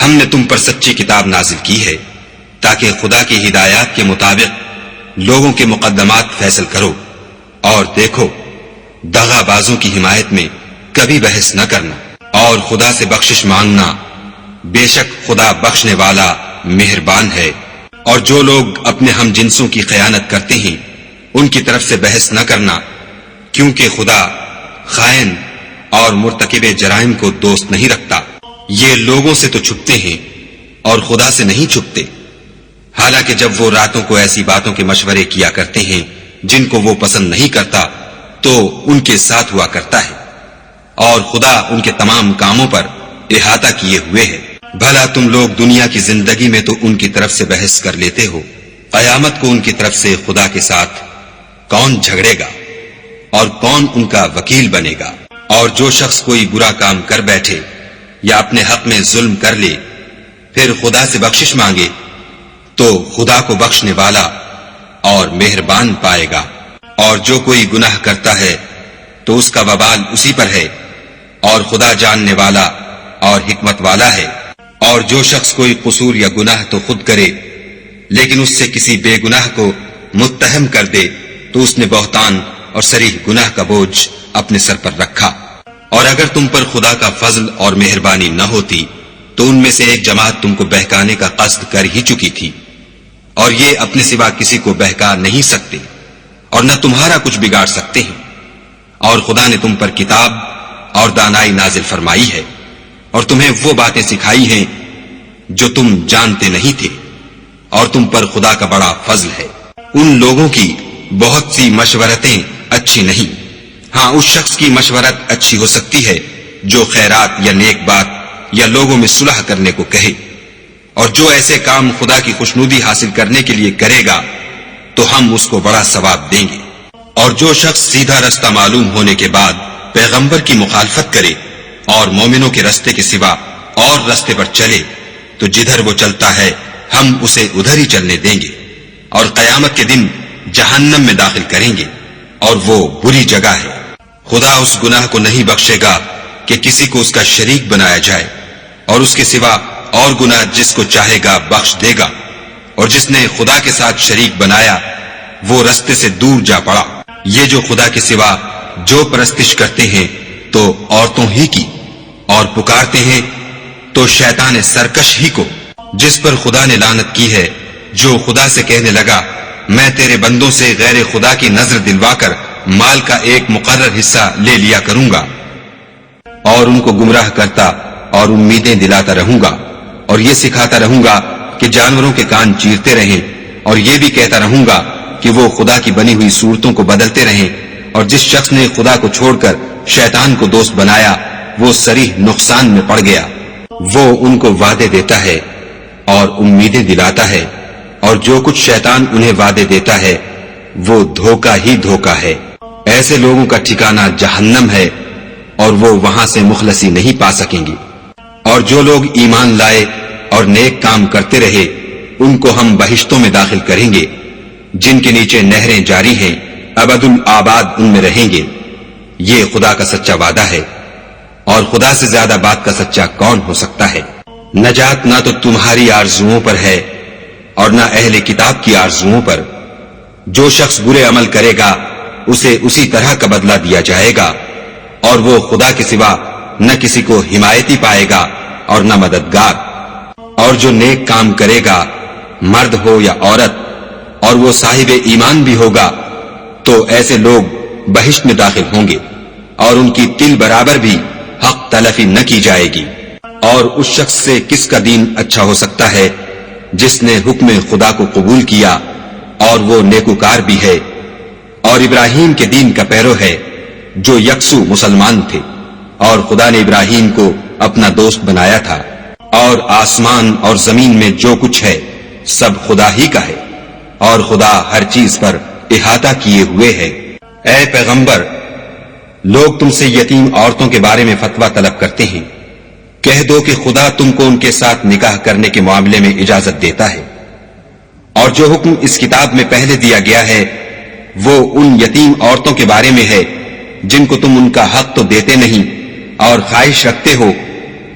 ہم نے تم پر سچی کتاب نازل کی ہے تاکہ خدا کی ہدایات کے مطابق لوگوں کے مقدمات فیصل کرو، اور دیکھو دغا بازوں کی حمایت میں کبھی بحث نہ کرنا، اور خدا سے بخشش مانگنا، بے شک خدا بخشنے والا مہربان ہے۔ اور جو لوگ اپنے ہم جنسوں کی خیانت کرتے ہیں ان کی طرف سے بحث نہ کرنا، کیونکہ خدا خائن اور مرتکب جرائم کو دوست نہیں رکھتا۔ یہ لوگوں سے تو چھپتے ہیں اور خدا سے نہیں چھپتے، حالانکہ جب وہ راتوں کو ایسی باتوں کے مشورے کیا کرتے ہیں جن کو وہ پسند نہیں کرتا تو ان کے ساتھ ہوا کرتا ہے، اور خدا ان کے تمام کاموں پر احاطہ کیے ہوئے ہے۔ بھلا تم لوگ دنیا کی زندگی میں تو ان کی طرف سے بحث کر لیتے ہو، قیامت کو ان کی طرف سے خدا کے ساتھ کون جھگڑے گا اور کون ان کا وکیل بنے گا؟ اور جو شخص کوئی برا کام کر بیٹھے یا اپنے حق میں ظلم کر لے پھر خدا سے بخشش مانگے تو خدا کو بخشنے والا اور مہربان پائے گا۔ اور جو کوئی گناہ کرتا ہے تو اس کا وبال اسی پر ہے، اور خدا جاننے والا اور حکمت والا ہے۔ اور جو شخص کوئی قصور یا گناہ تو خود کرے لیکن اس سے کسی بے گناہ کو متہم کر دے تو اس نے بہتان اور صریح گناہ کا بوجھ اپنے سر پر رکھا۔ اور اگر تم پر خدا کا فضل اور مہربانی نہ ہوتی تو ان میں سے ایک جماعت تم کو بہکانے کا قصد کر ہی چکی تھی، اور یہ اپنے سوا کسی کو بہکا نہیں سکتے اور نہ تمہارا کچھ بگاڑ سکتے ہیں۔ اور خدا نے تم پر کتاب اور دانائی نازل فرمائی ہے اور تمہیں وہ باتیں سکھائی ہیں جو تم جانتے نہیں تھے، اور تم پر خدا کا بڑا فضل ہے۔ ان لوگوں کی بہت سی مشورتیں اچھی نہیں، ہاں اس شخص کی مشورت اچھی ہو سکتی ہے جو خیرات یا نیک بات یا لوگوں میں صلح کرنے کو کہے، اور جو ایسے کام خدا کی خوشنودی حاصل کرنے کے لیے کرے گا تو ہم اس کو بڑا ثواب دیں گے۔ اور جو شخص سیدھا رستہ معلوم ہونے کے بعد پیغمبر کی مخالفت کرے اور مومنوں کے رستے کے سوا اور رستے پر چلے تو جدھر وہ چلتا ہے ہم اسے ادھر ہی چلنے دیں گے، اور قیامت کے دن جہنم میں داخل کریں گے، اور وہ بری جگہ ہے۔ خدا اس گناہ کو نہیں بخشے گا کہ کسی کو اس کا شریک بنایا جائے، اور اس کے سوا اور گناہ جس کو چاہے گا بخش دے گا، اور جس نے خدا کے ساتھ شریک بنایا وہ رستے سے دور جا پڑا۔ یہ جو خدا کے سوا جو پرستش کرتے ہیں تو عورتوں ہی کی، اور پکارتے ہیں تو شیطان سرکش ہی کو، جس پر خدا نے لعنت کی ہے، جو خدا سے کہنے لگا میں تیرے بندوں سے غیر خدا کی نظر دلوا کر مال کا ایک مقرر حصہ لے لیا کروں گا، اور ان کو گمراہ کرتا اور امیدیں دلاتا رہوں گا، اور یہ سکھاتا رہوں گا کہ جانوروں کے کان چیرتے رہیں، اور یہ بھی کہتا رہوں گا کہ وہ خدا کی بنی ہوئی صورتوں کو بدلتے رہیں، اور جس شخص نے خدا کو چھوڑ کر شیطان کو دوست بنایا وہ صریح نقصان میں پڑ گیا۔ وہ ان کو وعدے دیتا ہے اور امیدیں دلاتا ہے، اور جو کچھ شیطان انہیں وعدے دیتا ہے وہ دھوکہ ہی دھوکہ ہے۔ ایسے لوگوں کا ٹھکانہ جہنم ہے اور وہ وہاں سے مخلصی نہیں پا سکیں گے۔ اور جو لوگ ایمان لائے اور نیک کام کرتے رہے ان کو ہم بہشتوں میں داخل کریں گے جن کے نیچے نہریں جاری ہیں، ابد الآباد ان میں رہیں گے۔ یہ خدا کا سچا وعدہ ہے، اور خدا سے زیادہ بات کا سچا کون ہو سکتا ہے؟ نجات نہ تو تمہاری آرزوؤں پر ہے اور نہ اہل کتاب کی آرزوؤں پر۔ جو شخص برے عمل کرے گا اسے اسی طرح کا بدلہ دیا جائے گا، اور وہ خدا کے سوا نہ کسی کو حمایتی پائے گا اور نہ مددگار۔ اور جو نیک کام کرے گا مرد ہو یا عورت اور وہ صاحب ایمان بھی ہوگا تو ایسے لوگ بہشت میں داخل ہوں گے، اور ان کی تل برابر بھی حق تلفی نہ کی جائے گی۔ اور اس شخص سے کس کا دین اچھا ہو سکتا ہے جس نے حکم خدا کو قبول کیا اور وہ نیکوکار بھی ہے اور ابراہیم کے دین کا پیرو ہے جو یکسو مسلمان تھے، اور خدا نے ابراہیم کو اپنا دوست بنایا تھا۔ اور آسمان اور زمین میں جو کچھ ہے سب خدا ہی کا ہے، اور خدا ہر چیز پر احاطہ کیے ہوئے ہے۔ اے پیغمبر، لوگ تم سے یتیم عورتوں کے بارے میں فتویٰ طلب کرتے ہیں، کہہ دو کہ خدا تم کو ان کے ساتھ نکاح کرنے کے معاملے میں اجازت دیتا ہے، اور جو حکم اس کتاب میں پہلے دیا گیا ہے وہ ان یتیم عورتوں کے بارے میں ہے جن کو تم ان کا حق تو دیتے نہیں اور خواہش رکھتے ہو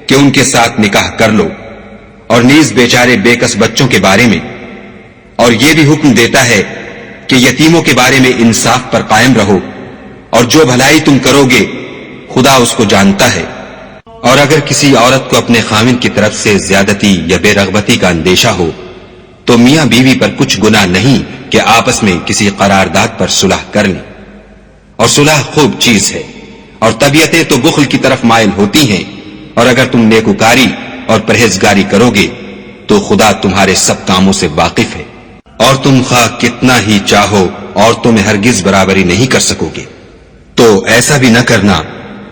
کہ ان کے ساتھ نکاح کر لو، اور نیز بیچارے بے کس بچوں کے بارے میں۔ اور یہ بھی حکم دیتا ہے کہ یتیموں کے بارے میں انصاف پر قائم رہو، اور جو بھلائی تم کرو گے خدا اس کو جانتا ہے۔ اور اگر کسی عورت کو اپنے خاوند کی طرف سے زیادتی یا بے رغبتی کا اندیشہ ہو تو میاں بیوی پر کچھ گناہ نہیں کہ آپس میں کسی قرارداد پر صلح کر لیں، اور صلح خوب چیز ہے، اور طبیعتیں تو بخل کی طرف مائل ہوتی ہیں، اور اگر تم نیکوکاری اور پرہیزگاری کرو گے تو خدا تمہارے سب کاموں سے واقف ہے، اور تم خواہ کتنا ہی چاہو عورتوں میں ہرگز برابری نہیں کر سکو گے۔ تو ایسا بھی نہ کرنا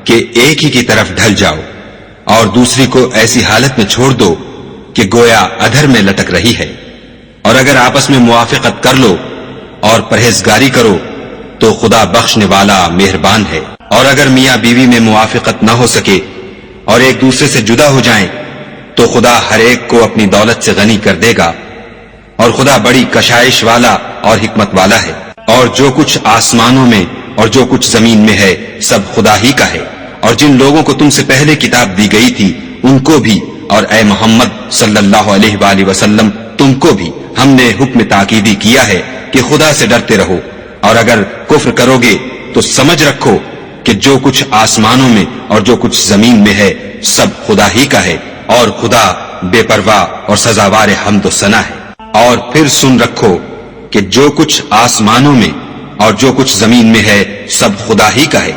کہ ایک ہی کی طرف ڈھل جاؤ اور دوسری کو ایسی حالت میں چھوڑ دو کہ گویا ادھر میں لٹک رہی ہے، اور اگر آپس میں موافقت کر لو اور پرہیزگاری کرو تو خدا بخشنے والا مہربان ہے۔ اور اگر میاں بیوی میں موافقت نہ ہو سکے اور ایک دوسرے سے جدا ہو جائیں تو خدا ہر ایک کو اپنی دولت سے غنی کر دے گا، اور خدا بڑی کشائش والا اور حکمت والا ہے۔ اور جو کچھ آسمانوں میں اور جو کچھ زمین میں ہے سب خدا ہی کا ہے، اور جن لوگوں کو تم سے پہلے کتاب دی گئی تھی ان کو بھی، اور اے محمد صلی اللہ علیہ وآلہ وسلم تم کو بھی ہم نے حکم تاکیدی کیا ہے کہ خدا سے ڈرتے رہو، اور اگر کفر کرو گے تو سمجھ رکھو کہ جو کچھ آسمانوں میں اور جو کچھ زمین میں ہے سب خدا ہی کا ہے، اور خدا بے پرواہ اور سزاوار حمد و ثنا ہے۔ اور پھر سن رکھو کہ جو کچھ آسمانوں میں اور جو کچھ زمین میں ہے سب خدا ہی کا ہے،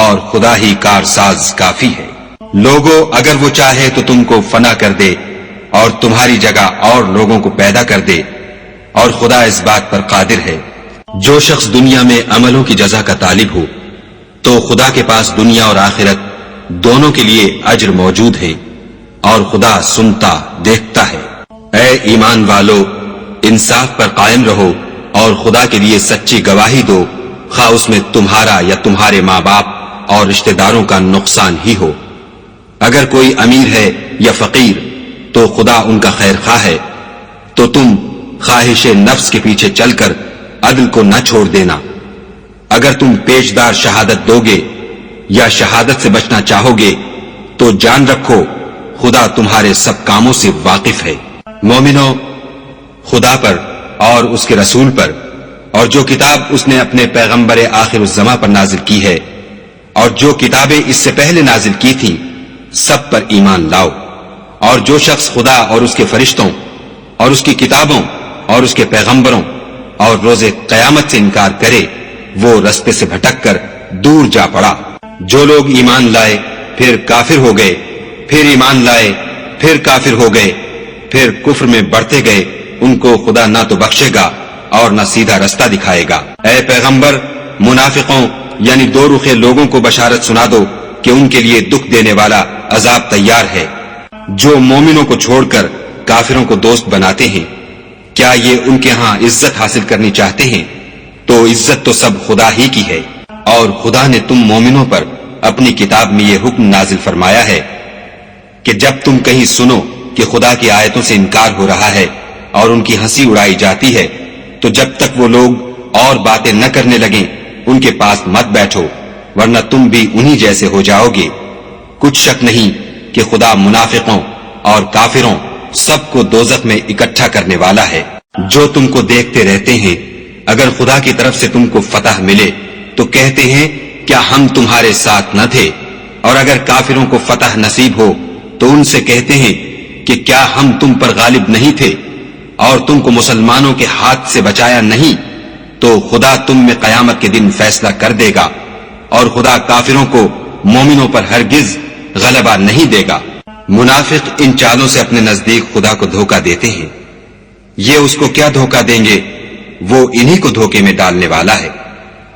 اور خدا ہی کارساز کافی ہے۔ لوگوں اگر وہ چاہے تو تم کو فنا کر دے اور تمہاری جگہ اور لوگوں کو پیدا کر دے، اور خدا اس بات پر قادر ہے۔ جو شخص دنیا میں عملوں کی جزا کا طالب ہو تو خدا کے پاس دنیا اور آخرت دونوں کے لیے اجر موجود ہے، اور خدا سنتا دیکھتا ہے۔ اے ایمان والو، انصاف پر قائم رہو اور خدا کے لیے سچی گواہی دو، خواہ اس میں تمہارا یا تمہارے ماں باپ اور رشتہ داروں کا نقصان ہی ہو۔ اگر کوئی امیر ہے یا فقیر تو خدا ان کا خیر خواہ ہے، تو تم خواہش نفس کے پیچھے چل کر عدل کو نہ چھوڑ دینا۔ اگر تم پیشدار شہادت دو گے یا شہادت سے بچنا چاہو گے تو جان رکھو خدا تمہارے سب کاموں سے واقف ہے۔ مومنو، خدا پر اور اس کے رسول پر اور جو کتاب اس نے اپنے پیغمبر آخر الزماں پر نازل کی ہے اور جو کتابیں اس سے پہلے نازل کی تھیں سب پر ایمان لاؤ۔ اور جو شخص خدا اور اس کے فرشتوں اور اس کی کتابوں اور اس کے پیغمبروں اور روز قیامت سے انکار کرے وہ رستے سے بھٹک کر دور جا پڑا۔ جو لوگ ایمان لائے پھر کافر ہو گئے، پھر ایمان لائے پھر کافر ہو گئے، پھر کفر میں بڑھتے گئے، ان کو خدا نہ تو بخشے گا اور نہ سیدھا رستہ دکھائے گا۔ اے پیغمبر، منافقوں یعنی دو رخے لوگوں کو بشارت سنا دو کہ ان کے لیے دکھ دینے والا عذاب تیار ہے۔ جو مومنوں کو چھوڑ کر کافروں کو دوست بناتے ہیں، کیا یہ ان کے ہاں عزت حاصل کرنی چاہتے ہیں؟ تو عزت تو سب خدا ہی کی ہے۔ اور خدا نے تم مومنوں پر اپنی کتاب میں یہ حکم نازل فرمایا ہے کہ جب تم کہیں سنو کہ خدا کی آیتوں سے انکار ہو رہا ہے اور ان کی ہنسی اڑائی جاتی ہے تو جب تک وہ لوگ اور باتیں نہ کرنے لگیں ان کے پاس مت بیٹھو، ورنہ تم بھی انہی جیسے ہو جاؤ گے۔ کچھ شک نہیں کہ خدا منافقوں اور کافروں سب کو دوزخ میں اکٹھا کرنے والا ہے۔ جو تم کو دیکھتے رہتے ہیں، اگر خدا کی طرف سے تم کو فتح ملے تو کہتے ہیں کیا ہم تمہارے ساتھ نہ تھے، اور اگر کافروں کو فتح نصیب ہو تو ان سے کہتے ہیں کہ کیا ہم تم پر غالب نہیں تھے اور تم کو مسلمانوں کے ہاتھ سے بچایا نہیں، تو خدا تم میں قیامت کے دن فیصلہ کر دے گا، اور خدا کافروں کو مومنوں پر ہرگز غلبہ نہیں دے گا۔ منافق ان چالوں سے اپنے نزدیک خدا کو دھوکہ دیتے ہیں، یہ اس کو کیا دھوکہ دیں گے، وہ انہی کو دھوکے میں ڈالنے والا ہے۔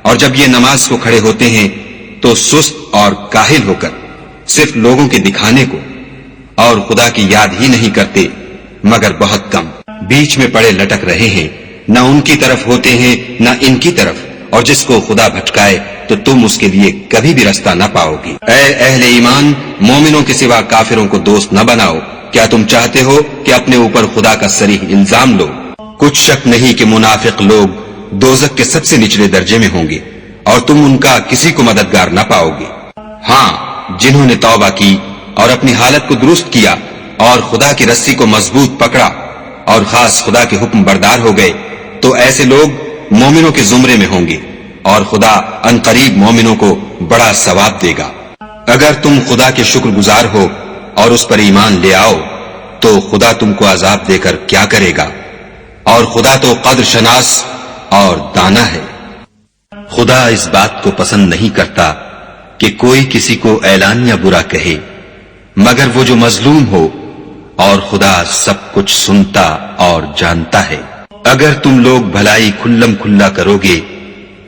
اور جب یہ نماز کو کھڑے ہوتے ہیں تو سست اور کاہل ہو کر صرف لوگوں کے دکھانے کو اور خدا کی یاد ہی نہیں کرتے مگر بہت کم، بیچ میں پڑے لٹک رہے ہیں، نہ ان کی طرف ہوتے ہیں نہ ان کی طرف، اور جس کو خدا بھٹکائے تو تم اس کے لیے کبھی بھی رستہ نہ پاؤ گی۔ اے اہل ایمان، مومنوں کے سوا کافروں کو دوست نہ بناؤ۔ کیا تم چاہتے ہو کہ اپنے اوپر خدا کا صریح الزام لو؟ کچھ شک نہیں کہ منافق لوگ دوزخ کے سب سے نچلے درجے میں ہوں گے اور تم ان کا کسی کو مددگار نہ پاؤ گے۔ ہاں، جنہوں نے توبہ کی اور اپنی حالت کو درست کیا اور خدا کی رسی کو مضبوط پکڑا اور خاص خدا کے حکم بردار ہو گئے، تو ایسے لوگ مومنوں کے زمرے میں ہوں گے اور خدا عنقریب مومنوں کو بڑا ثواب دے گا۔ اگر تم خدا کے شکر گزار ہو اور اس پر ایمان لے آؤ تو خدا تم کو عذاب دے کر کیا کرے گا، اور خدا تو قدر شناس اور دانا ہے۔ خدا اس بات کو پسند نہیں کرتا کہ کوئی کسی کو اعلانیہ برا کہے مگر وہ جو مظلوم ہو، اور خدا سب کچھ سنتا اور جانتا ہے۔ اگر تم لوگ بھلائی کھلم کھلا کرو گے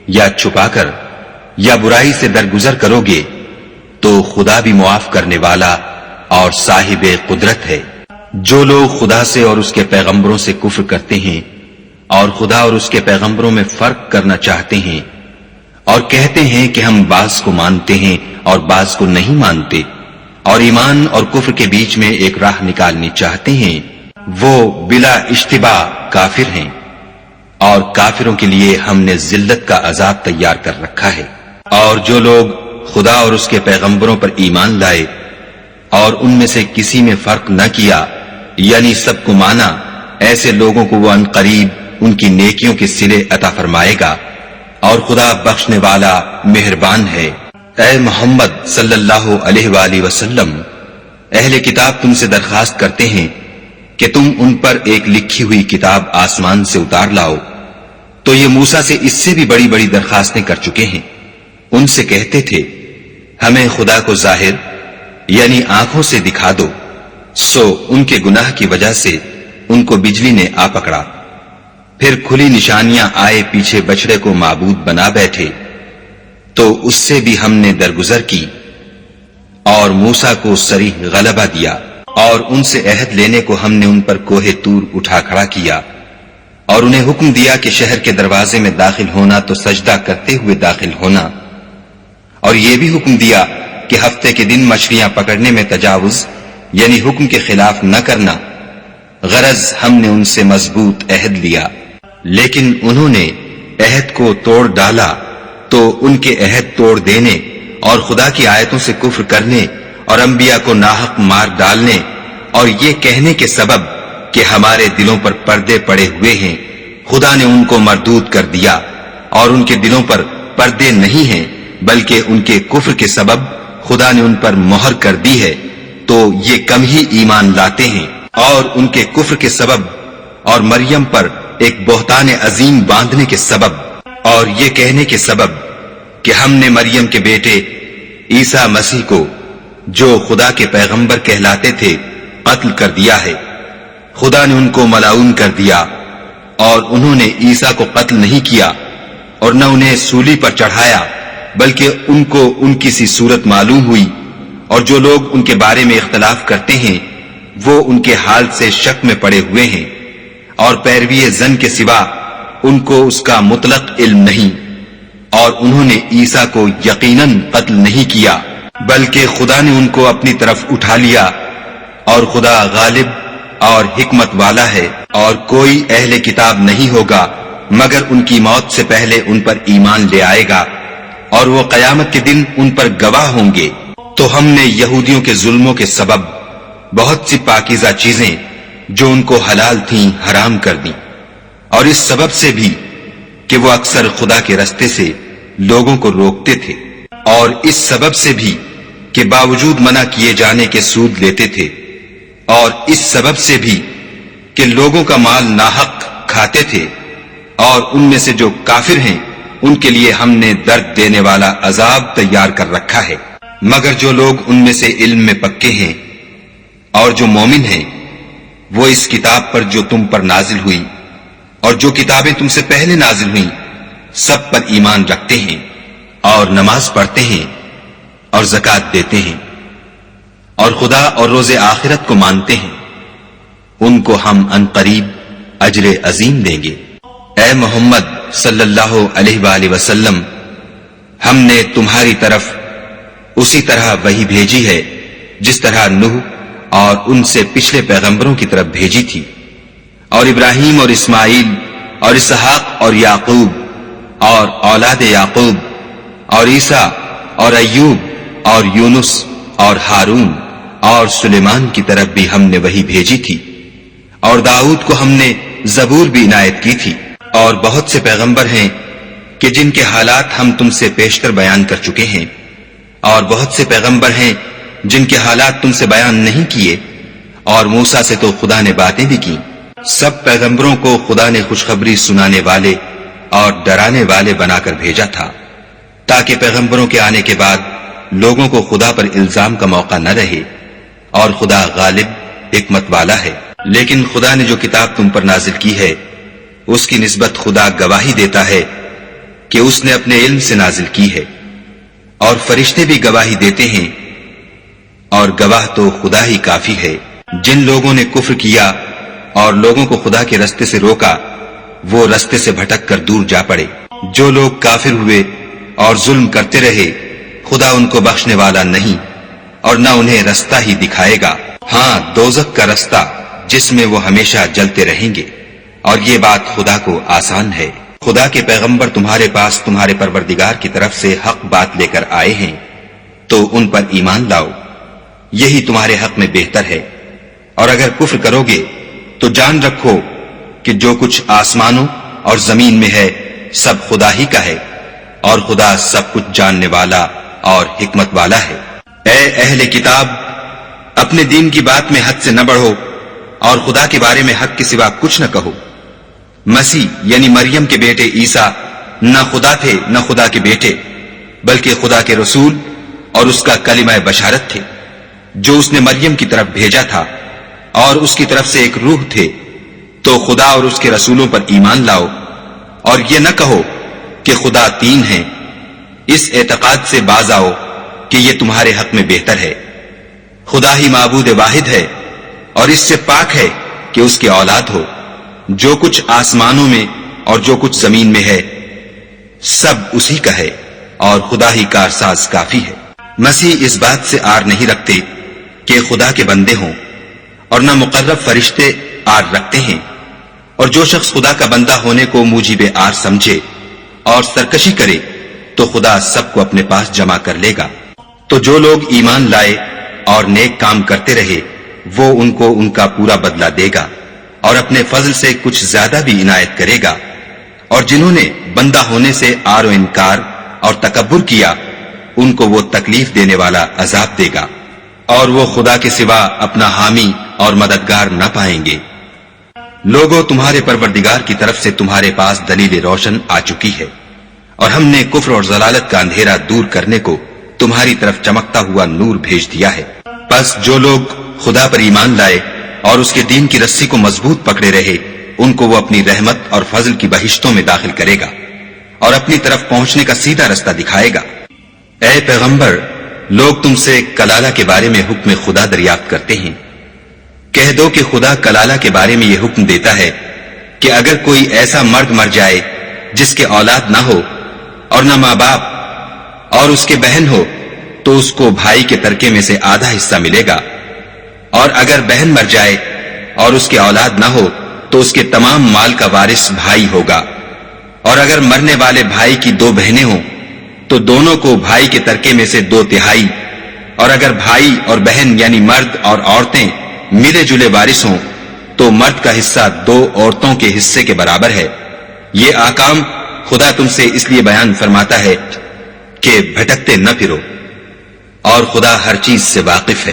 یا چھپا کر یا برائی سے درگزر کرو گے تو خدا بھی معاف کرنے والا اور صاحب قدرت ہے۔ جو لوگ خدا سے اور اس کے پیغمبروں سے کفر کرتے ہیں اور خدا اور اس کے پیغمبروں میں فرق کرنا چاہتے ہیں اور کہتے ہیں کہ ہم بعض کو مانتے ہیں اور بعض کو نہیں مانتے، اور ایمان اور کفر کے بیچ میں ایک راہ نکالنی چاہتے ہیں، وہ بلا اشتباہ کافر ہیں، اور کافروں کے لیے ہم نے ذلت کا عذاب تیار کر رکھا ہے۔ اور جو لوگ خدا اور اس کے پیغمبروں پر ایمان لائے اور ان میں سے کسی میں فرق نہ کیا، یعنی سب کو مانا، ایسے لوگوں کو وہ عنقریب ان کی نیکیوں کے صلے عطا فرمائے گا، اور خدا بخشنے والا مہربان ہے۔ اے محمد صلی اللہ علیہ وآلہ وسلم، اہل کتاب تم سے درخواست کرتے ہیں کہ تم ان پر ایک لکھی ہوئی کتاب آسمان سے اتار لاؤ، تو یہ موسیٰ سے اس سے بھی بڑی بڑی درخواستیں کر چکے ہیں۔ ان سے کہتے تھے ہمیں خدا کو ظاہر یعنی آنکھوں سے دکھا دو، سو ان کے گناہ کی وجہ سے ان کو بجلی نے آ پکڑا، پھر کھلی نشانیاں آئے پیچھے بچڑے کو معبود بنا بیٹھے، تو اس سے بھی ہم نے درگزر کی اور موسیٰ کو صریح غلبہ دیا، اور ان سے عہد لینے کو ہم نے ان پر کوہ طور اٹھا کھڑا کیا، اور انہیں حکم دیا کہ شہر کے دروازے میں داخل ہونا تو سجدہ کرتے ہوئے داخل ہونا، اور یہ بھی حکم دیا کہ ہفتے کے دن مچھلیاں پکڑنے میں تجاوز یعنی حکم کے خلاف نہ کرنا، غرض ہم نے ان سے مضبوط عہد لیا، لیکن انہوں نے عہد کو توڑ ڈالا، تو ان کے عہد توڑ دینے اور خدا کی آیتوں سے کفر کرنے اور انبیاء کو ناحق مار ڈالنے اور یہ کہنے کے سبب کہ ہمارے دلوں پر پردے پڑے ہوئے ہیں، خدا نے ان کو مردود کر دیا، اور ان کے دلوں پر پردے نہیں ہیں بلکہ ان کے کفر کے سبب خدا نے ان پر مہر کر دی ہے، تو یہ کم ہی ایمان لاتے ہیں۔ اور ان کے کفر کے سبب اور مریم پر ایک بہتان عظیم باندھنے کے سبب اور یہ کہنے کے سبب کہ ہم نے مریم کے بیٹے عیسیٰ مسیح کو جو خدا کے پیغمبر کہلاتے تھے قتل کر دیا ہے، خدا نے ان کو ملعون کر دیا، اور انہوں نے عیسیٰ کو قتل نہیں کیا اور نہ انہیں سولی پر چڑھایا، بلکہ ان کو ان کی سی صورت معلوم ہوئی، اور جو لوگ ان کے بارے میں اختلاف کرتے ہیں وہ ان کے حال سے شک میں پڑے ہوئے ہیں، اور پیروی زن کے سوا ان کو اس کا مطلق علم نہیں، اور انہوں نے عیسیٰ کو یقیناً قتل نہیں کیا بلکہ خدا نے ان کو اپنی طرف اٹھا لیا، اور خدا غالب اور حکمت والا ہے، اور کوئی اہل کتاب نہیں ہوگا مگر ان کی موت سے پہلے ان پر ایمان لے آئے گا، اور وہ قیامت کے دن ان پر گواہ ہوں گے۔ تو ہم نے یہودیوں کے ظلموں کے سبب بہت سی پاکیزہ چیزیں جو ان کو حلال تھیں حرام کر دیں، اور اس سبب سے بھی کہ وہ اکثر خدا کے رستے سے لوگوں کو روکتے تھے، اور اس سبب سے بھی کہ باوجود منع کیے جانے کے سود لیتے تھے، اور اس سبب سے بھی کہ لوگوں کا مال ناحق کھاتے تھے، اور ان میں سے جو کافر ہیں ان کے لیے ہم نے درد دینے والا عذاب تیار کر رکھا ہے۔ مگر جو لوگ ان میں سے علم میں پکے ہیں اور جو مومن ہیں، وہ اس کتاب پر جو تم پر نازل ہوئی اور جو کتابیں تم سے پہلے نازل ہوئیں سب پر ایمان رکھتے ہیں، اور نماز پڑھتے ہیں اور زکوٰۃ دیتے ہیں، اور خدا اور روز آخرت کو مانتے ہیں، ان کو ہم عنقریب اجر عظیم دیں گے۔ اے محمد صلی اللہ علیہ وآلہ وسلم، ہم نے تمہاری طرف اسی طرح وحی بھیجی ہے جس طرح نوح اور ان سے پچھلے پیغمبروں کی طرف بھیجی تھی، اور ابراہیم اور اسماعیل اور اسحاق اور یعقوب اور اولاد یعقوب اور عیسیٰ اور ایوب اور یونس اور ہارون اور سلیمان کی طرف بھی ہم نے وحی بھیجی تھی، اور داؤد کو ہم نے زبور بھی عنایت کی تھی، اور بہت سے پیغمبر ہیں کہ جن کے حالات ہم تم سے پیشتر بیان کر چکے ہیں، اور بہت سے پیغمبر ہیں جن کے حالات تم سے بیان نہیں کیے، اور موسیٰ سے تو خدا نے باتیں بھی کی۔ سب پیغمبروں کو خدا نے خوشخبری سنانے والے اور ڈرانے والے بنا کر بھیجا تھا، تاکہ پیغمبروں کے آنے کے بعد لوگوں کو خدا پر الزام کا موقع نہ رہے، اور خدا غالب حکمت والا ہے۔ لیکن خدا نے جو کتاب تم پر نازل کی ہے، اس کی نسبت خدا گواہی دیتا ہے کہ اس نے اپنے علم سے نازل کی ہے، اور فرشتے بھی گواہی دیتے ہیں، اور گواہ تو خدا ہی کافی ہے۔ جن لوگوں نے کفر کیا اور لوگوں کو خدا کے رستے سے روکا، وہ رستے سے بھٹک کر دور جا پڑے۔ جو لوگ کافر ہوئے اور ظلم کرتے رہے، خدا ان کو بخشنے والا نہیں، اور نہ انہیں رستہ ہی دکھائے گا۔ ہاں، دوزخ کا رستہ جس میں وہ ہمیشہ جلتے رہیں گے، اور یہ بات خدا کو آسان ہے۔ خدا کے پیغمبر تمہارے پاس تمہارے پروردگار کی طرف سے حق بات لے کر آئے ہیں، تو ان پر ایمان لاؤ، یہی تمہارے حق میں بہتر ہے۔ اور اگر کفر کرو گے تو جان رکھو کہ جو کچھ آسمانوں اور زمین میں ہے سب خدا ہی کا ہے، اور خدا سب کچھ جاننے والا اور حکمت والا ہے۔ اے اہل کتاب، اپنے دین کی بات میں حد سے نہ بڑھو، اور خدا کے بارے میں حق کے سوا کچھ نہ کہو۔ مسیح یعنی مریم کے بیٹے عیسیٰ نہ خدا تھے نہ خدا کے بیٹے، بلکہ خدا کے رسول اور اس کا کلمہ بشارت تھے، جو اس نے مریم کی طرف بھیجا تھا، اور اس کی طرف سے ایک روح تھے۔ تو خدا اور اس کے رسولوں پر ایمان لاؤ، اور یہ نہ کہو کہ خدا تین ہیں۔ اس اعتقاد سے باز آؤ کہ یہ تمہارے حق میں بہتر ہے۔ خدا ہی معبود واحد ہے، اور اس سے پاک ہے کہ اس کی اولاد ہو۔ جو کچھ آسمانوں میں اور جو کچھ زمین میں ہے سب اسی کا ہے، اور خدا ہی کارساز کافی ہے۔ مسیح اس بات سے آر نہیں رکھتے کہ خدا کے بندے ہوں، اور نہ مقرب فرشتے آر رکھتے ہیں، اور جو شخص خدا کا بندہ ہونے کو موجب آر سمجھے اور سرکشی کرے تو خدا سب کو اپنے پاس جمع کر لے گا۔ تو جو لوگ ایمان لائے اور نیک کام کرتے رہے، وہ ان کو ان کا پورا بدلہ دے گا، اور اپنے فضل سے کچھ زیادہ بھی عنایت کرے گا۔ اور جنہوں نے بندہ ہونے سے آر و انکار اور تکبر کیا، ان کو وہ تکلیف دینے والا عذاب دے گا، اور وہ خدا کے سوا اپنا حامی اور مددگار نہ پائیں گے۔ لوگوں، تمہارے پروردگار کی طرف سے تمہارے پاس دلیل روشن آ چکی ہے، اور ہم نے کفر اور ضلالت کا اندھیرا دور کرنے کو تمہاری طرف چمکتا ہوا نور بھیج دیا ہے۔ پس جو لوگ خدا پر ایمان لائے اور اس کے دین کی رسی کو مضبوط پکڑے رہے، ان کو وہ اپنی رحمت اور فضل کی بہشتوں میں داخل کرے گا، اور اپنی طرف پہنچنے کا سیدھا رستہ دکھائے گا۔ اے پیغمبر، لوگ تم سے کلالہ کے بارے میں حکم خدا دریافت کرتے ہیں۔ کہہ دو کہ خدا کلالہ کے بارے میں یہ حکم دیتا ہے کہ اگر کوئی ایسا مرد مر جائے جس کے اولاد نہ ہو اور نہ ماں باپ، اور اس کے بہن ہو، تو اس کو بھائی کے ترکے میں سے آدھا حصہ ملے گا، اور اگر بہن مر جائے اور اس کے اولاد نہ ہو تو اس کے تمام مال کا وارث بھائی ہوگا، اور اگر مرنے والے بھائی کی دو بہنیں ہوں تو دونوں کو بھائی کے ترکے میں سے 2/3، اور اگر بھائی اور بہن یعنی مرد اور عورتیں ملے جلے وارث ہوں تو مرد کا حصہ 2 عورتوں کے حصے کے برابر ہے۔ یہ احکام خدا تم سے اس لیے بیان فرماتا ہے کہ بھٹکتے نہ پھرو، اور خدا ہر چیز سے واقف ہے۔